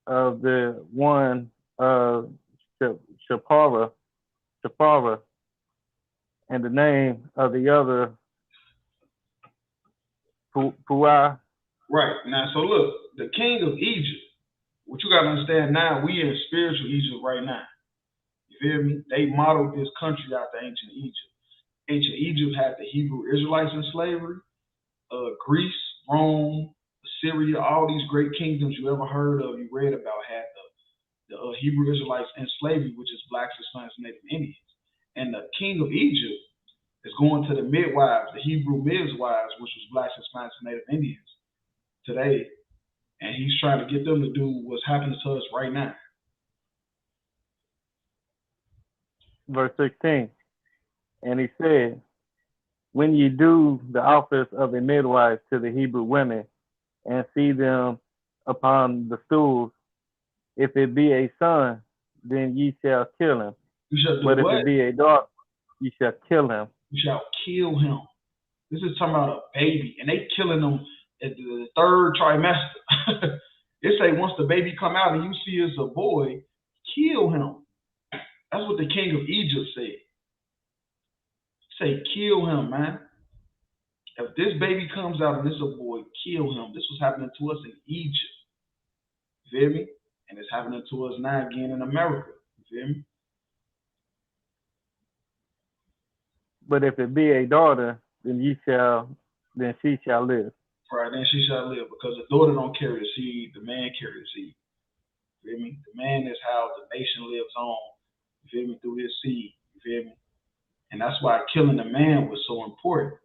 of the one Shapara, and the name of the other Puah. Right. Now, so look, the king of Egypt, what you got to understand now, we in spiritual Egypt right now. You feel me? They modeled this country after ancient Egypt. Ancient Egypt had the Hebrew Israelites in slavery. Greece, Rome, Syria, all these great kingdoms you ever heard of, you read about, had the Hebrew Israelites in slavery, which is blacks, Hispanics, Native Indians. And the king of Egypt is going to the midwives, the Hebrew midwives, which was blacks, Hispanics, and Native Indians today. And he's trying to get them to do what's happening to us right now. Verse 16. And he said, when ye do the office of a midwife to the Hebrew women, and see them upon the stools, if it be a son, then ye shall kill him. You shall do but what? If it be a daughter, ye shall kill him. You shall kill him. This is talking about a baby, and they killing them at the third trimester. It say once the baby come out and you see it's a boy, kill him. That's what the king of Egypt said. Say, kill him, man. If this baby comes out and it's a boy, kill him. This was happening to us in Egypt. You feel me? And it's happening to us now again in America. You feel me? But if it be a daughter, then she shall live. Right, then she shall live, because the daughter don't carry the seed, the man carry the seed. You feel me? The man is how the nation lives on, you feel me, through his seed, you feel me? And that's why killing the man was so important.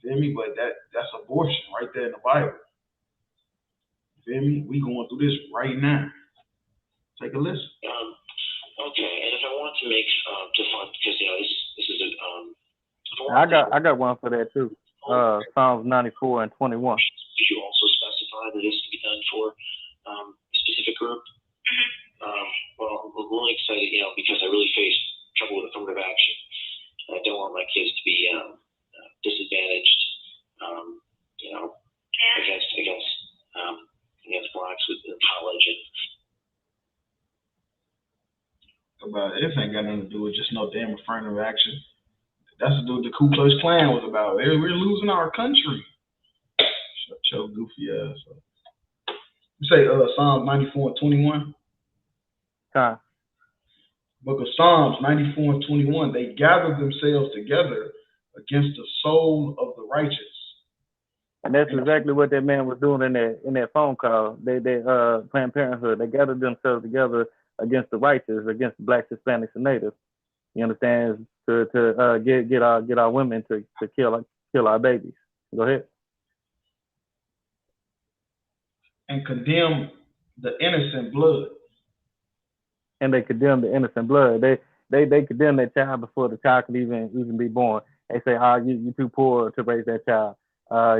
You feel me? But that's abortion right there in the Bible. You feel me? We going through this right now. Take a listen. Okay, and if I want to make to fund, because this is a I got one for that too. Psalms 94 and 21. Did you also specify that this can be done for a specific group? Well, I'm really excited, because I really face trouble with affirmative action. I don't want my kids to be disadvantaged, against blacks in college. About it. This ain't got nothing to do with just no damn affirmative action. That's to do with the Ku Klux Klan was about. We're losing our country. Shut your goofy ass up. You say Psalms 94 and 21? Book of Psalms 94 and 21. They gathered themselves together against the soul of the righteous. And that's exactly what that man was doing in that phone call. They Planned Parenthood. They gathered themselves together against the righteous, against the blacks, Hispanics, and natives. You understand? To get our women to kill our babies. Go ahead. And condemn the innocent blood. And they condemn the innocent blood. They condemn that child before the child could even be born. They say, you're too poor to raise that child.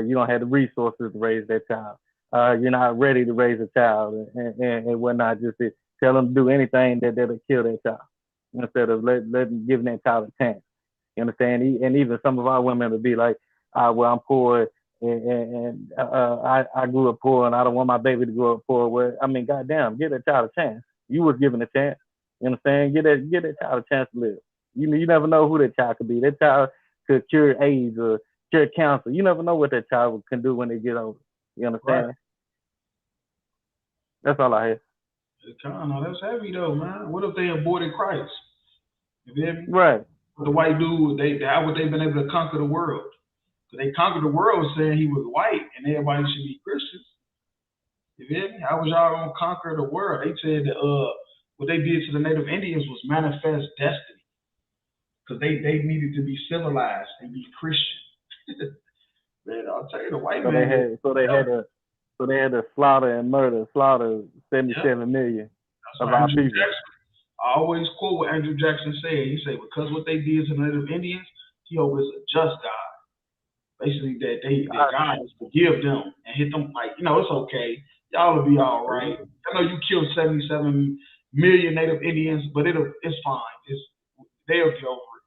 You don't have the resources to raise that child. You're not ready to raise a child and whatnot. Just to tell them to do anything that'll kill that child instead of giving that child a chance. You understand? And even some of our women would be like, well, I'm poor and I grew up poor and I don't want my baby to grow up poor. Well, I mean, goddamn, give that child a chance. You was given a chance. You understand? Give that child a chance to live. You never know who that child could be. That child could cure AIDS or cure cancer. You never know what that child can do when they get older. You understand? Right. That's all I have. That's heavy though, man. What if they aborted Christ? You feel me? Right. The white dude, how would they been able to conquer the world? Because they conquered the world saying he was white and everybody should be Christians. You feel me? How was y'all gonna conquer the world? They said that what they did to the Native Indians was manifest destiny. Because they needed to be civilized and be Christian. Man, I'll tell you, the white man. They had to slaughter 77 million of our people. I always quote what Andrew Jackson said. He said, because what they did to the Native Indians, he is a just God. Basically, that God is forgive them and hit them like, it's okay. Y'all will be all right. I know you killed 77 million Native Indians, but it's fine. They'll get over it.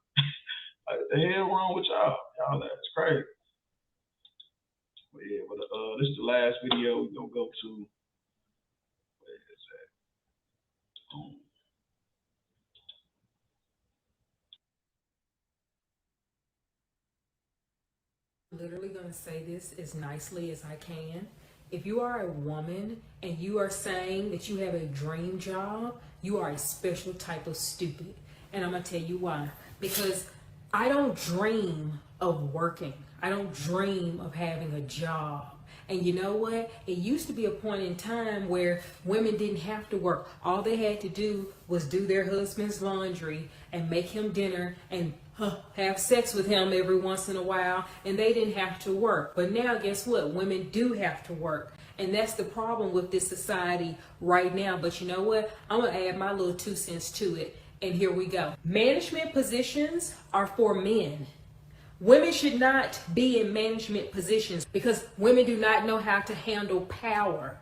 Like, what the hell wrong with y'all? Y'all, that's crazy. But yeah, this is the last video we're gonna go to. Where is that? Literally going to say this as nicely as I can. If you are a woman and you are saying that you have a dream job, you are a special type of stupid. And I'm going to tell you why. Because I don't dream of working. I don't dream of having a job. And you know what? It used to be a point in time where women didn't have to work. All they had to do was do their husband's laundry and make him dinner and have sex with him every once in a while, and they didn't have to work. But now, guess what? Women do have to work. And that's the problem with this society right now. But you know what? I'm going to add my little 2 cents to it. And here we go. Management positions are for men. Women should not be in management positions because women do not know how to handle power.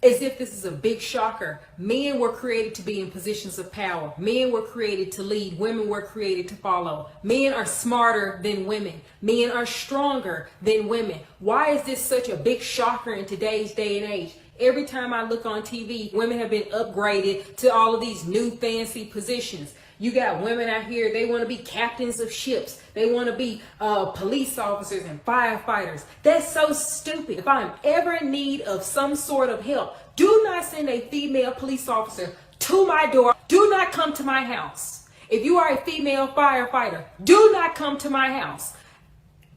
As if this is a big shocker. Men were created to be in positions of power. Men were created to lead. Women were created to follow. Men are smarter than women. Men are stronger than women. Why is this such a big shocker in today's day and age? Every time I look on TV, women have been upgraded to all of these new fancy positions. You got women out here, they want to be captains of ships. They want to be police officers and firefighters. That's so stupid. If I'm ever in need of some sort of help, do not send a female police officer to my door. Do not come to my house. If you are a female firefighter, do not come to my house.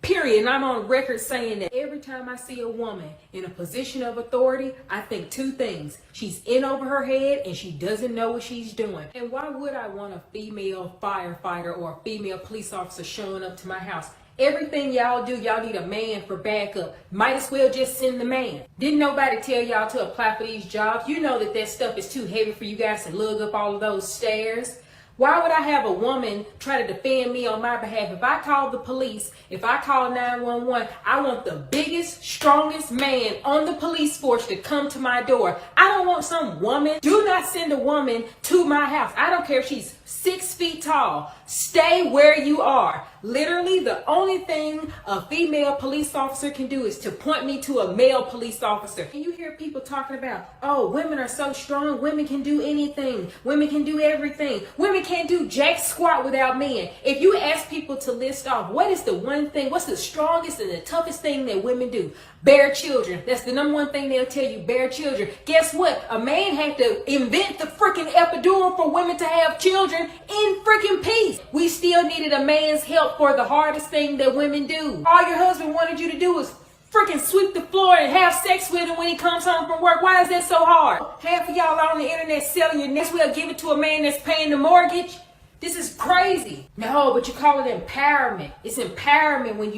Period. And I'm on record saying that every time I see a woman in a position of authority, I think two things. She's in over her head and she doesn't know what she's doing. And why would I want a female firefighter or a female police officer showing up to my house? Everything y'all do, y'all need a man for backup. Might as well just send the man. Didn't nobody tell y'all to apply for these jobs? You know that stuff is too heavy for you guys to lug up all of those stairs. Why would I have a woman try to defend me on my behalf? If I call the police, if I call 911, I want the biggest, strongest man on the police force to come to my door. I don't want some woman. Do not send a woman to my house. I don't care if she's 6 feet tall. Stay where you are. Literally, the only thing a female police officer can do is to point me to a male police officer. And you hear people talking about, oh, women are so strong. Women can do anything. Women can do everything. Women can't do jack squat without men. If you ask people to list off what is the one thing, what's the strongest and the toughest thing that women do? Bear children. That's the number one thing they'll tell you, bear children. Guess what? A man had to invent the freaking epidural for women to have children in freaking peace. We still needed a man's help for the hardest thing that women do. All your husband wanted you to do is freaking sweep the floor and have sex with him when he comes home from work. Why is that so hard? Half of y'all on the internet selling your next will give it to a man that's paying the mortgage. This is crazy. No, but you call it empowerment. It's empowerment when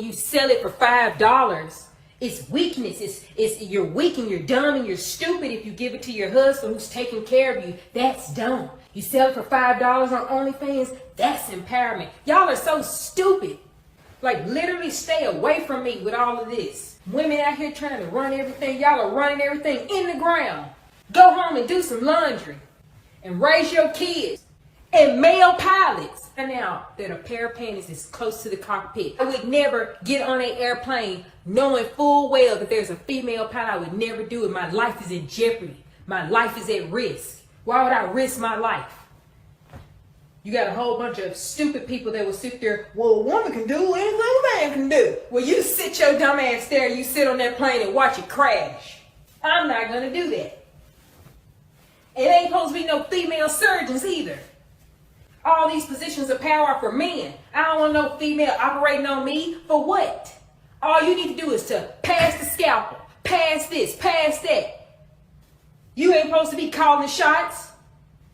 you sell it for $5. It's weakness. It's you're weak and you're dumb and you're stupid if you give it to your husband who's taking care of you. That's dumb. You sell it for $5 on OnlyFans. That's empowerment. Y'all are so stupid. Like, literally stay away from me with all of this. Women out here trying to run everything. Y'all are running everything in the ground. Go home and do some laundry and raise your kids. And male pilots. And now that a pair of panties is close to the cockpit. I would never get on an airplane knowing full well that there's a female pilot. I would never do it. My life is in jeopardy. My life is at risk. Why would I risk my life? You got a whole bunch of stupid people that will sit there, well, a woman can do anything a man can do. Well, you sit your dumb ass there and you sit on that plane and watch it crash. I'm not going to do that. It ain't supposed to be no female surgeons either. All these positions of power are for men. I don't want no female operating on me. For what? All you need to do is to pass the scalpel, pass this, pass that. You ain't supposed to be calling the shots.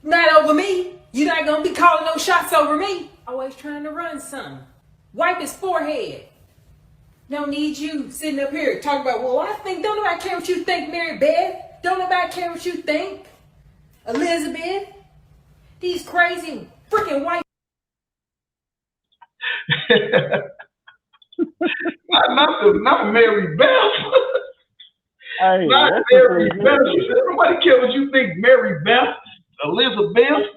Not over me. You're not going to be calling no shots over me. Always trying to run something. Wipe his forehead. Don't need you sitting up here talking about, well, I think, don't nobody care what you think, Mary Beth. Don't nobody care what you think, Elizabeth. These crazy freaking white. not Mary Beth. Hey, not Mary Beth. Nobody care what you think, Mary Beth. Elizabeth.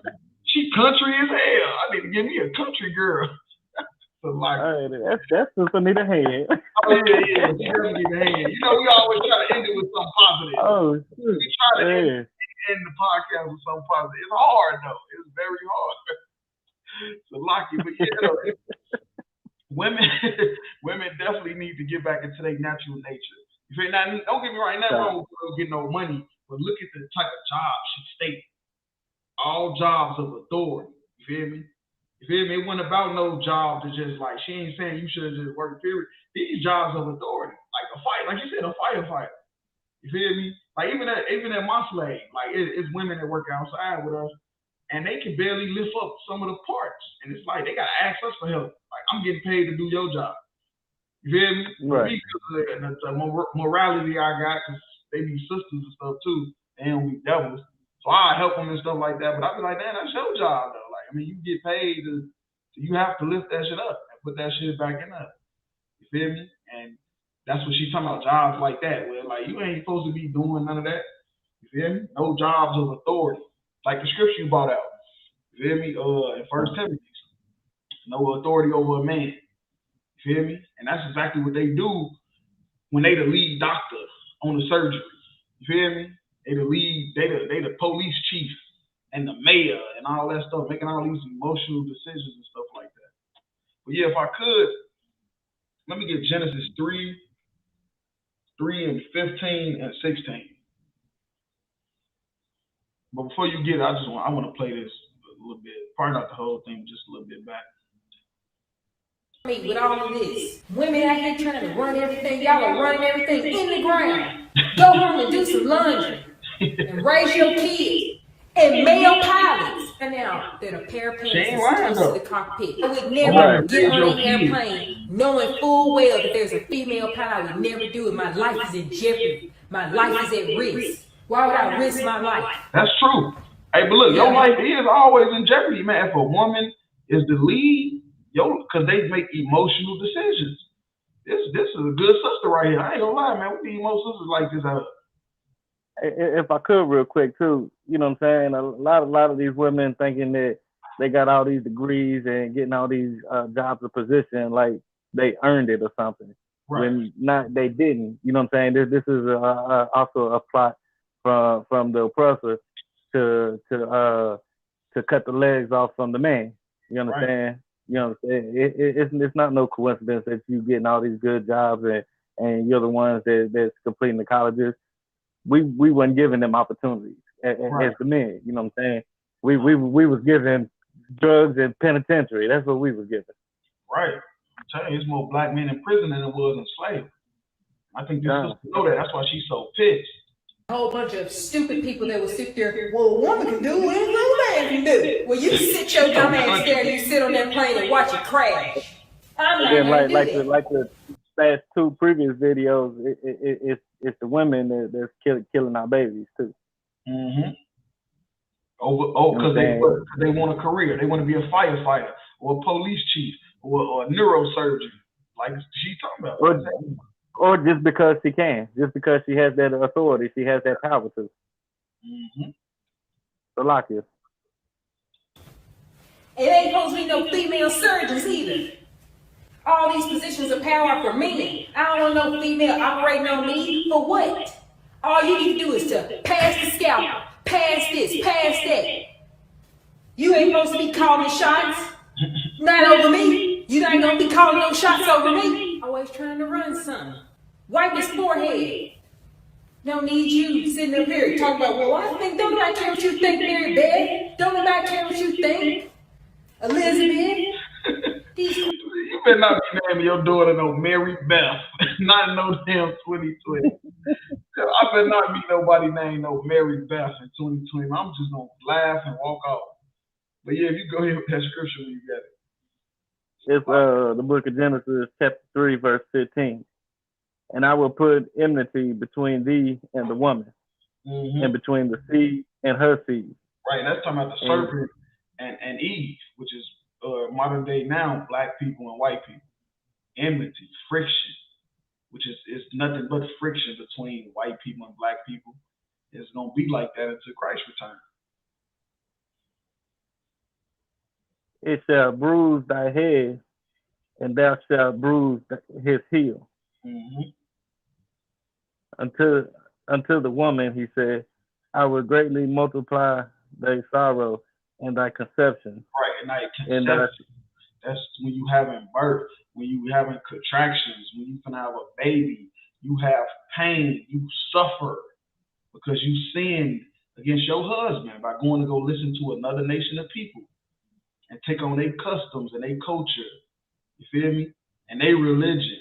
She country as hell. I need to give me a country girl. Hey, that's just Anita Head. Oh yeah. Anita Head. You know, we always try to end it with something positive. Oh, we try to end the podcast with something positive. It's hard though. It's very hard. So lucky, but yeah, women definitely need to get back into their natural nature. If they not, don't get me wrong, ain't nothing wrong with girls getting no money, but look at the type of job she stated. All jobs of authority. You feel me? You feel me? It wasn't about no job to just like, she ain't saying you should have just worked, period. These jobs of authority, like a fight, like you said, a firefighter. You feel me? Like even at my slave, like it's women that work outside with us, and they can barely lift up some of the parts. And it's like they gotta ask us for help. Like, I'm getting paid to do your job. You feel me? Right. Because the morality I got, because they be sisters and stuff too. They don't be devils. So I help them and stuff like that. But I be like, man, that's your job though. Like, I mean, you get paid to, you have to lift that shit up and put that shit back in up. You feel me? And that's what she's talking about, jobs like that, where like you ain't supposed to be doing none of that. You feel me? No jobs of authority. Like the scripture you brought out. You feel me? In 1 Timothy. No authority over a man. You feel me? And that's exactly what they do when they the lead doctor on the surgery. You feel me? They the lead, they the police chief and the mayor and all that stuff, making all these emotional decisions and stuff like that. But yeah, if I could, let me get Genesis 3 and 15 and 16. But before you get it, I want to play this a little bit. Probably not the whole thing, just a little bit back. me with all of this. Women out here trying to run everything. Y'all are running everything in the ground. Go home and do some laundry and raise your kids. And male pilots are now that a pair of pants is close to the cockpit. I would never get on an airplane knowing full well that there's a female pilot. I would never do it. My life is in jeopardy. My life is at risk. Why would I risk my life? That's true. Hey, but look, your life is always in jeopardy, man. If a woman is the lead, because they make emotional decisions. This is a good sister right here. I ain't gonna lie, man. We need more sisters like this out. If I could real quick too, you know what I'm saying? A lot of these women thinking that they got all these degrees and getting all these jobs or position like they earned it or something. Right. When not, they didn't. You know what I'm saying? This is also a plot from the oppressor to cut the legs off from the man. You understand? Right. You know what I'm saying? It's not no coincidence that you getting all these good jobs and you're the ones that's completing the colleges. We wasn't giving them opportunities as the men. You know what I'm saying? We was given drugs and penitentiary. That's what we was given. Right. I'm telling you, there's more black men in prison than there was in slavery. I think this sister know that. That's why she's so pissed. A whole bunch of stupid people that will sit there. Well, a woman can do whatever a man can do. Well, you sit your dumb ass there and you sit on that plane and watch it crash. I'm not gonna do that. Like the last two previous videos, it's the women that's killing our babies too. Mm-hmm. Because they want a career. They want to be a firefighter or a police chief or a neurosurgeon, like she's talking about. Or just because she can, just because she has that authority, she has that power to. Mm-hmm. So lock you. It ain't supposed to be no female surgeons either. All these positions of power are for men. I don't want no female operating on me. For what? All you need to do is to pass the scalpel, pass this, pass that. You ain't supposed to be calling shots. Not over me. You ain't gonna be calling no shots over me. Always trying to run something. Wipe his forehead. Don't need you sitting up here talking about, well, I think, don't nobody care what you think, Mary Beth. Don't nobody care what you think, Elizabeth. You better not be naming your daughter no Mary Beth, not no damn 2020. I better not meet nobody named no Mary Beth in 2020. I'm just gonna laugh and walk off. But yeah, if you go ahead with that scripture when you got it. It's the book of Genesis, chapter 3, verse 15. And I will put enmity between thee and the woman, and between the seed and her seed. Right, and that's talking about the serpent and Eve, which is modern day now black people and white people. Enmity, friction, which is nothing but friction between white people and black people. It's gonna be like that until Christ returns. It shall bruise thy head, and thou shalt bruise his heel. Mm-hmm. Unto the woman, he said, I will greatly multiply thy sorrow and thy conception. Right, and thy conception. That's when you having birth, when you having contractions, when you can have a baby, you have pain, you suffer because you sinned against your husband by going to go listen to another nation of people and take on their customs and their culture, you feel me? And their religion.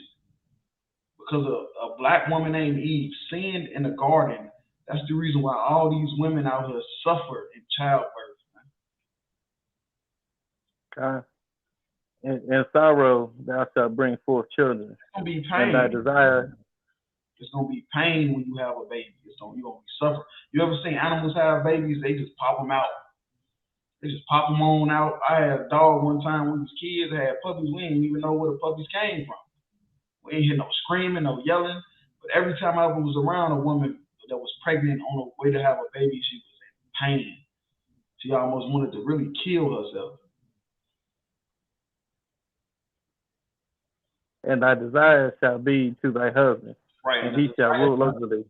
Because a black woman named Eve sinned in the garden. That's the reason why all these women out here suffer in childbirth. God. In sorrow thou shalt bring forth children. It's gonna be pain. And thy desire. It's gonna be pain when you have a baby. You're gonna be suffering. You ever seen animals have babies? They just pop them out. They just pop them on out. I had a dog one time when we was kids. I had puppies. We didn't even know where the puppies came from. We ain't hear no screaming, no yelling. But every time I was around a woman that was pregnant on her way to have a baby, she was in pain. She almost wanted to really kill herself. And thy desire shall be to thy husband, right, and he shall rule over thee.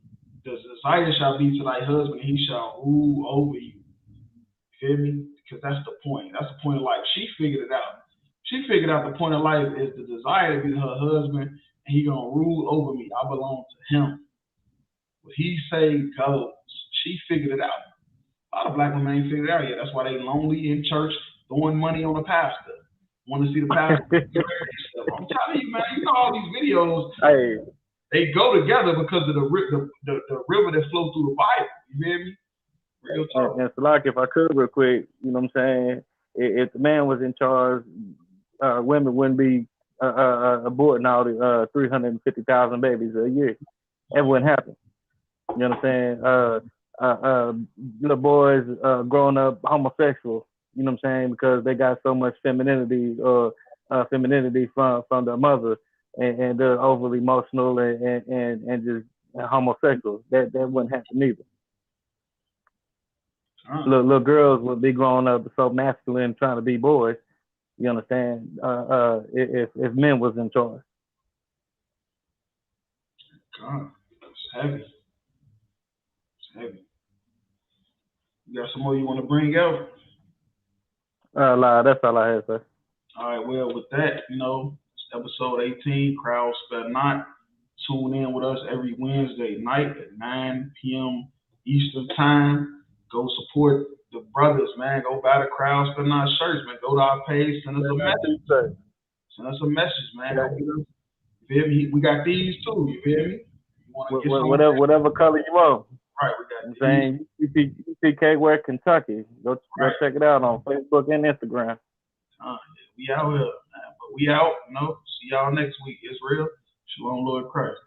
The desire shall be to thy husband, and he shall rule over you. Feel me? Because that's the point. That's the point of life. She figured it out. She figured out the point of life is the desire to be her husband, and he gonna rule over me. I belong to him. What he say goes. She figured it out. A lot of black women ain't figured it out yet. That's why they lonely in church, throwing money on a pastor. Want to see the pastor? I'm telling you, man. You know all these videos. Hey. They go together because of the river that flows through the Bible. You hear me? Real talk. And so, like, if I could, real quick, you know what I'm saying? If the man was in charge, women wouldn't be aborting all the 350,000 babies a year. That wouldn't happen. You know what I'm saying? Little boys growing up homosexual. You know what I'm saying? Because they got so much femininity from their mother, and they're overly emotional and just homosexual. That wouldn't happen either. Little girls would be growing up so masculine, trying to be boys. You understand? If men was in charge. God, it's heavy. It's heavy. You got some more you want to bring out? That's all I had, sir. All right, well, with that, you know, it's episode 18, Crowd Spare Not. Tune in with us every Wednesday night at 9 p.m. Eastern Time. Go support the brothers, man. Go buy the Crowd Spare Not shirts, man. Go to our page, send us a message. Send us a message, man. You feel me? We got these too, you feel me? You whatever color you want. Right, we got these. Saying UPK Wear Kentucky. Go check it out on Facebook and Instagram. We out here, man. But we out, you know. See y'all next week. It's real. Shalom, Lord Christ.